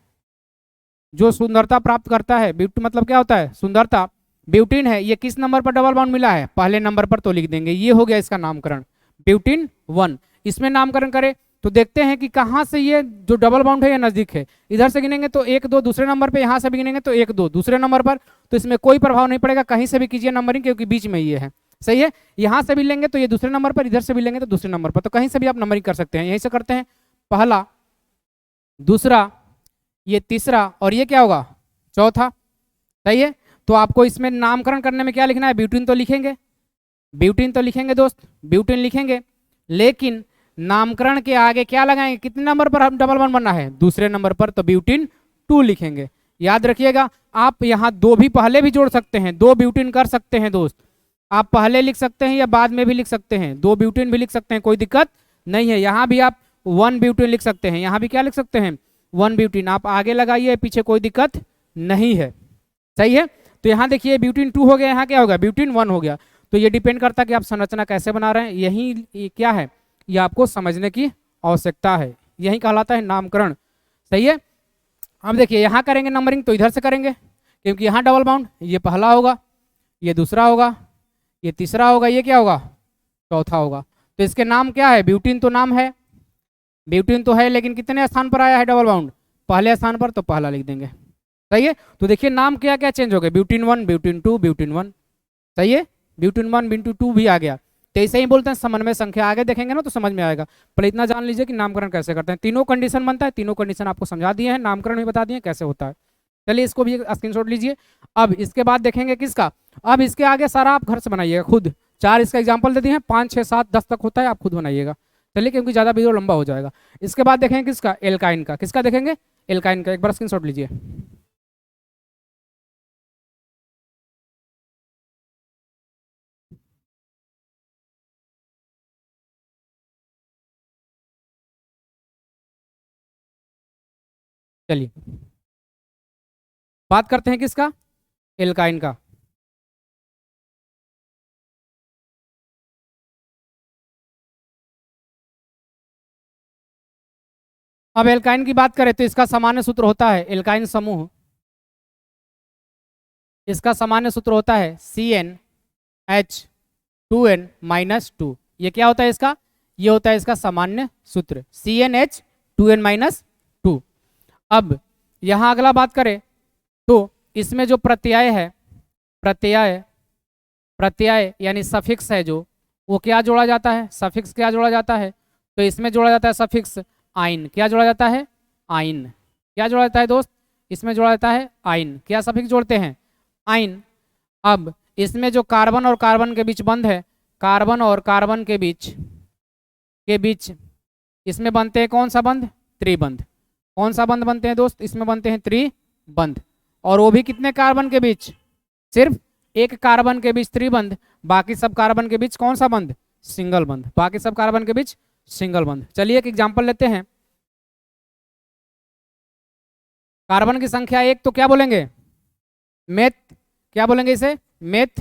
जो सुंदरता प्राप्त करता है, ब्यूटी मतलब क्या होता है, सुंदरता, ब्यूटीन है, ये किस नंबर पर डबल बाउंड मिला है, पहले नंबर पर, तो लिख देंगे ये हो गया इसका नामकरण, ब्यूटीन 1। इसमें नामकरण करें तो देखते हैं कि कहाँ से ये जो डबल बाउंड है ये नजदीक है, इधर से गिनेंगे तो 1 2 दूसरे नंबर पे, यहाँ से भी गिनेंगे तो 1 2 दूसरे नंबर पर, तो इसमें कोई प्रभाव नहीं पड़ेगा, कहीं से भी कीजिए नंबरिंग, क्योंकि बीच में ये है, सही है। यहाँ से भी लेंगे तो ये दूसरे नंबर पर, इधर से भी लेंगे तो दूसरे नंबर पर, तो कहीं से भी आप नंबरिंग कर सकते हैं। यहीं से करते हैं, पहला, दूसरा, ये तीसरा, और ये क्या होगा, चौथा, सही है। तो आपको इसमें नामकरण करने में क्या लिखना है, ब्यूटीन तो लिखेंगे, ब्यूटीन तो लिखेंगे दोस्त, ब्यूटीन लिखेंगे, लेकिन नामकरण के आगे क्या लगाएंगे, कितने नंबर पर हम डबल बॉन्ड बनना है, दूसरे नंबर पर, तो ब्यूटीन 2 लिखेंगे। याद रखिएगा, आप यहाँ 2 भी पहले भी जोड़ सकते हैं, 2 ब्यूटीन कर सकते हैं दोस्त, आप पहले लिख सकते हैं या बाद में भी लिख सकते हैं, 2 ब्यूटीन भी लिख सकते हैं, कोई दिक्कत नहीं है। यहाँ भी आप 1 ब्यूटीन लिख सकते हैं, यहाँ भी क्या लिख सकते हैं, 1 ब्यूटीन, आप आगे लगाइए पीछे कोई दिक्कत नहीं है, सही है। तो यहाँ देखिए ब्यूटीन 2 हो गया, यहाँ क्या होगा, ब्यूटीन 1 हो गया। तो ये डिपेंड करता है कि आप संरचना कैसे बना रहे हैं, यही क्या है, ये आपको समझने की आवश्यकता है, यही कहलाता है नामकरण, सही है। अब देखिए यहाँ करेंगे नंबरिंग तो इधर से करेंगे, क्योंकि यहाँ डबल बाउंड, ये पहला होगा, ये दूसरा होगा, ये तीसरा होगा, ये क्या होगा, चौथा होगा। तो इसके नाम क्या है, ब्यूटीन तो नाम है, ब्यूटीन तो है, लेकिन कितने स्थान पर आया है डबल बाउंड, पहले स्थान पर, तो पहला लिख देंगे, सही है। तो देखिए नाम क्या क्या चेंज हो गए, ब्यूटीन 1 ब्यूटीन 2 ब्यूटीन 1, सही है, ब्यूटीन 1 ब्यूटीन 2 भी आ गया। तो ऐसे ही बोलते हैं समन्वय संख्या, आगे देखेंगे ना तो समझ में आएगा, पहले इतना जान लीजिए कि नामकरण कैसे करते हैं। तीनों कंडीशन बनता है, तीनों कंडीशन आपको समझा दिए हैं, नामकरण भी बता दिए कैसे होता है। चलिए इसको भी स्क्रीनशॉट लीजिए। अब इसके बाद देखेंगे किसका, अब इसके आगे सारा आप घर से बनाइएगा खुद, 4 इसका एग्जाम्पल दे दिए हैं, 5 6 7 10 तक होता है, आप खुद बनाइएगा, चलिए, क्योंकि ज़्यादा वीडियो लंबा हो जाएगा। इसके बाद देखेंगे किसका, एल्काइन का, किसका देखेंगे, एल्काइन का, एक बार स्क्रीनशॉट लीजिए। चलिए बात करते हैं किसका, एल्काइन का। अब एल्काइन की बात करें तो इसका सामान्य सूत्र होता है, एल्काइन समूह, इसका सामान्य सूत्र होता है CnH 2n-2। ये क्या होता है इसका? ये होता है इसका सामान्य सूत्र CnH 2n-2। अब यहाँ अगला बात करें तो इसमें जो प्रत्यय है, प्रत्यय यानी सफिक्स है जो, वो क्या जोड़ा जाता है? सफिक्स क्या जोड़ा जाता है? तो इसमें जोड़ा जाता है सफिक्स आइन। क्या जोड़ा जाता है? आइन। क्या जोड़ा जाता है दोस्त? इसमें जोड़ा जाता है आइन। क्या सफिक्स जोड़ते हैं? आइन। अब इसमें जो कार्बन और कार्बन के बीच बंध है, कार्बन और कार्बन के बीच इसमें बनते हैं कौन सा बंध? त्रिबंध। कौन सा बंध बनते हैं दोस्त? इसमें बनते हैं त्रिबंध। और वो भी कितने कार्बन के बीच? सिर्फ एक कार्बन के बीच त्रिबंध, बाकी सब कार्बन के बीच कौन सा बंध? सिंगल बंध। बाकी सब कार्बन के बीच सिंगल बंध। चलिए एक एग्जांपल लेते हैं। कार्बन की संख्या 1 तो क्या बोलेंगे? मेथ। क्या बोलेंगे इसे? मेथ।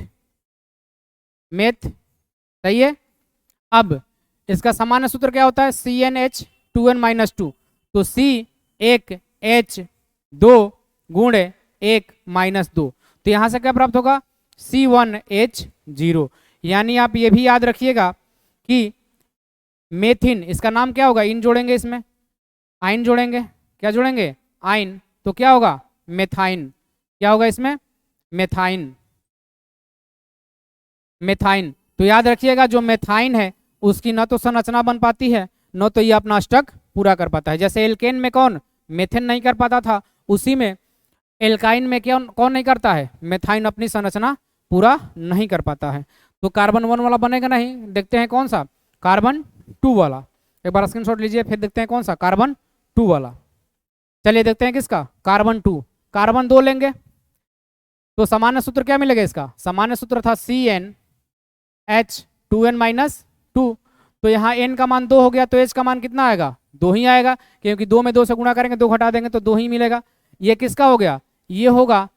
सही है। अब इसका सामान्य सूत्र क्या होता है? CnH 2n-2। तो C1H2 गुणे 1-2। तो यहां से क्या प्राप्त होगा? C1H0। यानी आप ये भी याद रखिएगा कि मेथिन, इसका नाम क्या होगा? इन जोड़ेंगे, इसमें आइन जोड़ेंगे। क्या जोड़ेंगे? आइन। तो क्या होगा? मेथाइन। क्या होगा इसमें? मेथाइन। तो याद रखिएगा जो मेथाइन है उसकी न तो संरचना बन पाती है, न तो ये अपना अष्टक पूरा कर पाता है। जैसे एल्केन में कौन? मेथेन नहीं कर पाता था, उसी में एल्काइन में क्या कौन नहीं करता है? मेथाइन अपनी संरचना पूरा नहीं कर पाता है। तो कार्बन 1 वाला बनेगा नहीं। देखते हैं कौन सा? कार्बन 2 वाला। एक बार स्क्रीनशॉट लीजिए, फिर देखते हैं कौन सा? कार्बन 2 वाला। चलिए देखते हैं किसका? कार्बन 2। कार्बन 2 लेंगे तो सामान्य सूत्र क्या मिलेगा इसका? सामान्य सूत्र था CnH 2n-2। तो यहाँ n का मान 2 हो गया, तो h का मान कितना आएगा? 2 ही आएगा, क्योंकि 2 में 2 से गुणा करेंगे, 2 घटा देंगे तो 2 ही मिलेगा। ये किसका हो गया? ये होगा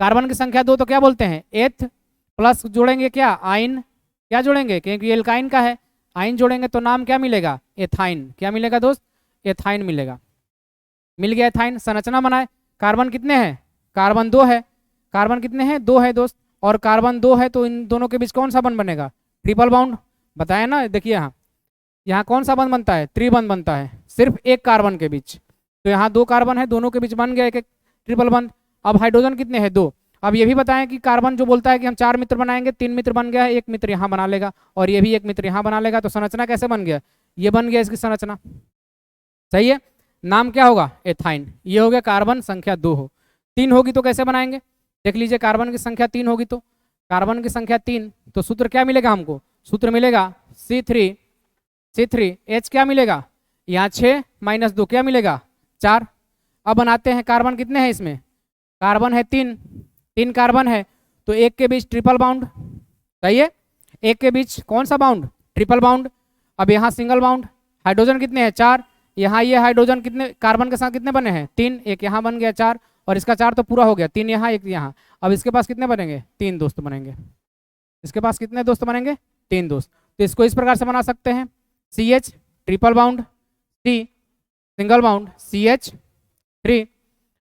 कार्बन की संख्या 2। तो क्या बोलते हैं? एथ प्लस जोड़ेंगे क्या? आइन। क्या जोड़ेंगे? क्योंकि एल्काइन का है, आइन जोड़ेंगे तो नाम क्या मिलेगा? एथाइन। क्या मिलेगा दोस्त? एथाइन मिलेगा। मिल गया एथाइन। संरचना बनाए। कार्बन कितने हैं? कार्बन 2 है। कार्बन कितने हैं? 2 है दोस्त। और कार्बन 2 है तो इन दोनों के बीच कौन सा बंध बनेगा? Triple bond. बताया ना, देखिए यहाँ कौन सा बंध बनता है? त्रिबंध बनता है, सिर्फ एक कार्बन के बीच। तो यहाँ 2 कार्बन है, दोनों के बीच बन गया एक ट्रिपल बंध। अब हाइड्रोजन कितने हैं? 2। अब ये भी बताएं कि कार्बन जो बोलता है कि हम 4 मित्र बनाएंगे, 3 मित्र बन गया है, 1 मित्र यहाँ बना लेगा और ये भी 1 मित्र यहाँ बना लेगा। तो संरचना कैसे बन गया? ये बन गया इसकी संरचना। सही है। नाम क्या होगा? एथाइन। ये हो गया कार्बन संख्या 2 हो। 3 होगी तो कैसे बनाएंगे? देख लीजिए, कार्बन की संख्या 3 होगी तो कार्बन की संख्या 3, तो सूत्र क्या मिलेगा हमको? सूत्र मिलेगा C3H। क्या मिलेगा? यहाँ 6 - 2 क्या मिलेगा? 4। अब बनाते हैं। कार्बन कितने हैं इसमें? कार्बन है 3 कार्बन है, तो एक के बीच ट्रिपल बाउंड। सही है। एक के बीच कौन सा बाउंड? Triple bound. अब यहाँ सिंगल बाउंड। हाइड्रोजन कितने हैं? 4। यहाँ ये हाइड्रोजन कितने कार्बन के साथ कितने बने हैं? 3। एक यहाँ बन गया 4, और इसका 4 तो पूरा हो गया। 3 यहाँ, 1 यहाँ। अब इसके पास कितने बनेंगे? 3 दोस्त बनेंगे। इसके पास कितने दोस्त बनेंगे? 3 दोस्त। तो इसको इस प्रकार से बना सकते हैं। CH triple bound, C single bound, CH3।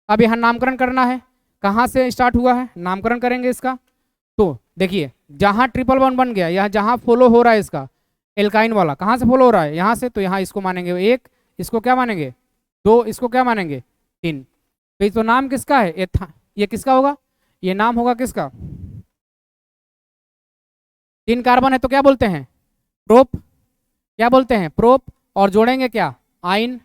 अब यहाँ नामकरण करना है। कहाँ से स्टार्ट हुआ है? नामकरण करेंगे इसका। तो देखिए, जहाँ ट्रिपल बाउंड बन गया, यहाँ जहाँ फॉलो हो रहा है इसका एल्काइन वाला, कहाँ से फॉलो हो रहा है? यहाँ से। तो यहाँ इसको मानेंगे 1, इसको क्या मानेंगे? 2, इसको क्या मानेंगे? 3। तो नाम किसका है? ये किसका होगा? ये नाम होगा किसका? 3 कार्बन है तो क्या बोलते हैं? प्रोप। क्या बोलते हैं? प्रोप। और जोड़ेंगे क्या? आइन।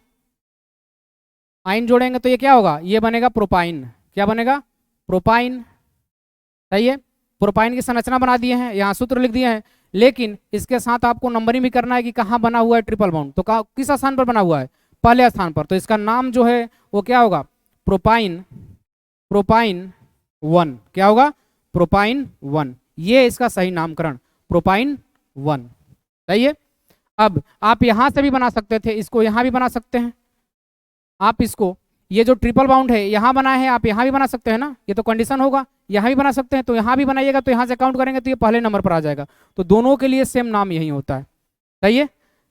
आइन जोड़ेंगे तो ये क्या होगा? ये बनेगा प्रोपाइन। क्या बनेगा? प्रोपाइन। सही है। प्रोपाइन की संरचना बना दिए हैं, यहाँ सूत्र लिख दिए हैं, लेकिन इसके साथ आपको नंबरिंग भी करना है कि कहाँ बना हुआ है ट्रिपल बॉन्ड। तो किस स्थान पर बना हुआ है? पहले स्थान पर। तो इसका नाम जो है वो क्या होगा? प्रोपाइन 1। क्या होगा? प्रोपाइन 1। ये इसका सही नामकरण, प्रोपाइन 1। सही है। अब आप यहां से भी बना सकते थे, इसको यहां भी बना सकते हैं आप। इसको ये जो ट्रिपल बाउंड है यहाँ बनाए हैं, आप यहाँ भी बना सकते हैं ना। ये तो कंडीशन होगा, यहाँ भी बना सकते हैं। तो यहाँ भी बनाइएगा तो यहाँ से काउंट करेंगे तो ये पहले नंबर पर आ जाएगा। तो दोनों के लिए सेम नाम यही होता है। सही है।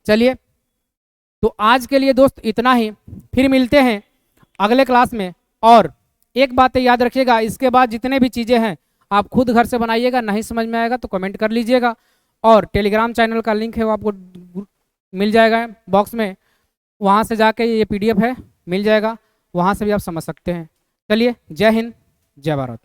चलिए, तो आज के लिए दोस्त इतना ही। फिर मिलते हैं अगले क्लास में। और एक बात याद रखिएगा, इसके बाद जितने भी चीज़ें हैं आप खुद घर से बनाइएगा, नहीं समझ में आएगा तो कमेंट कर लीजिएगा। और टेलीग्राम चैनल का लिंक है वो आपको मिल जाएगा बॉक्स में, वहाँ से जाके ये PDF है मिल जाएगा, वहाँ से भी आप समझ सकते हैं। चलिए, जय हिंद, जय भारत।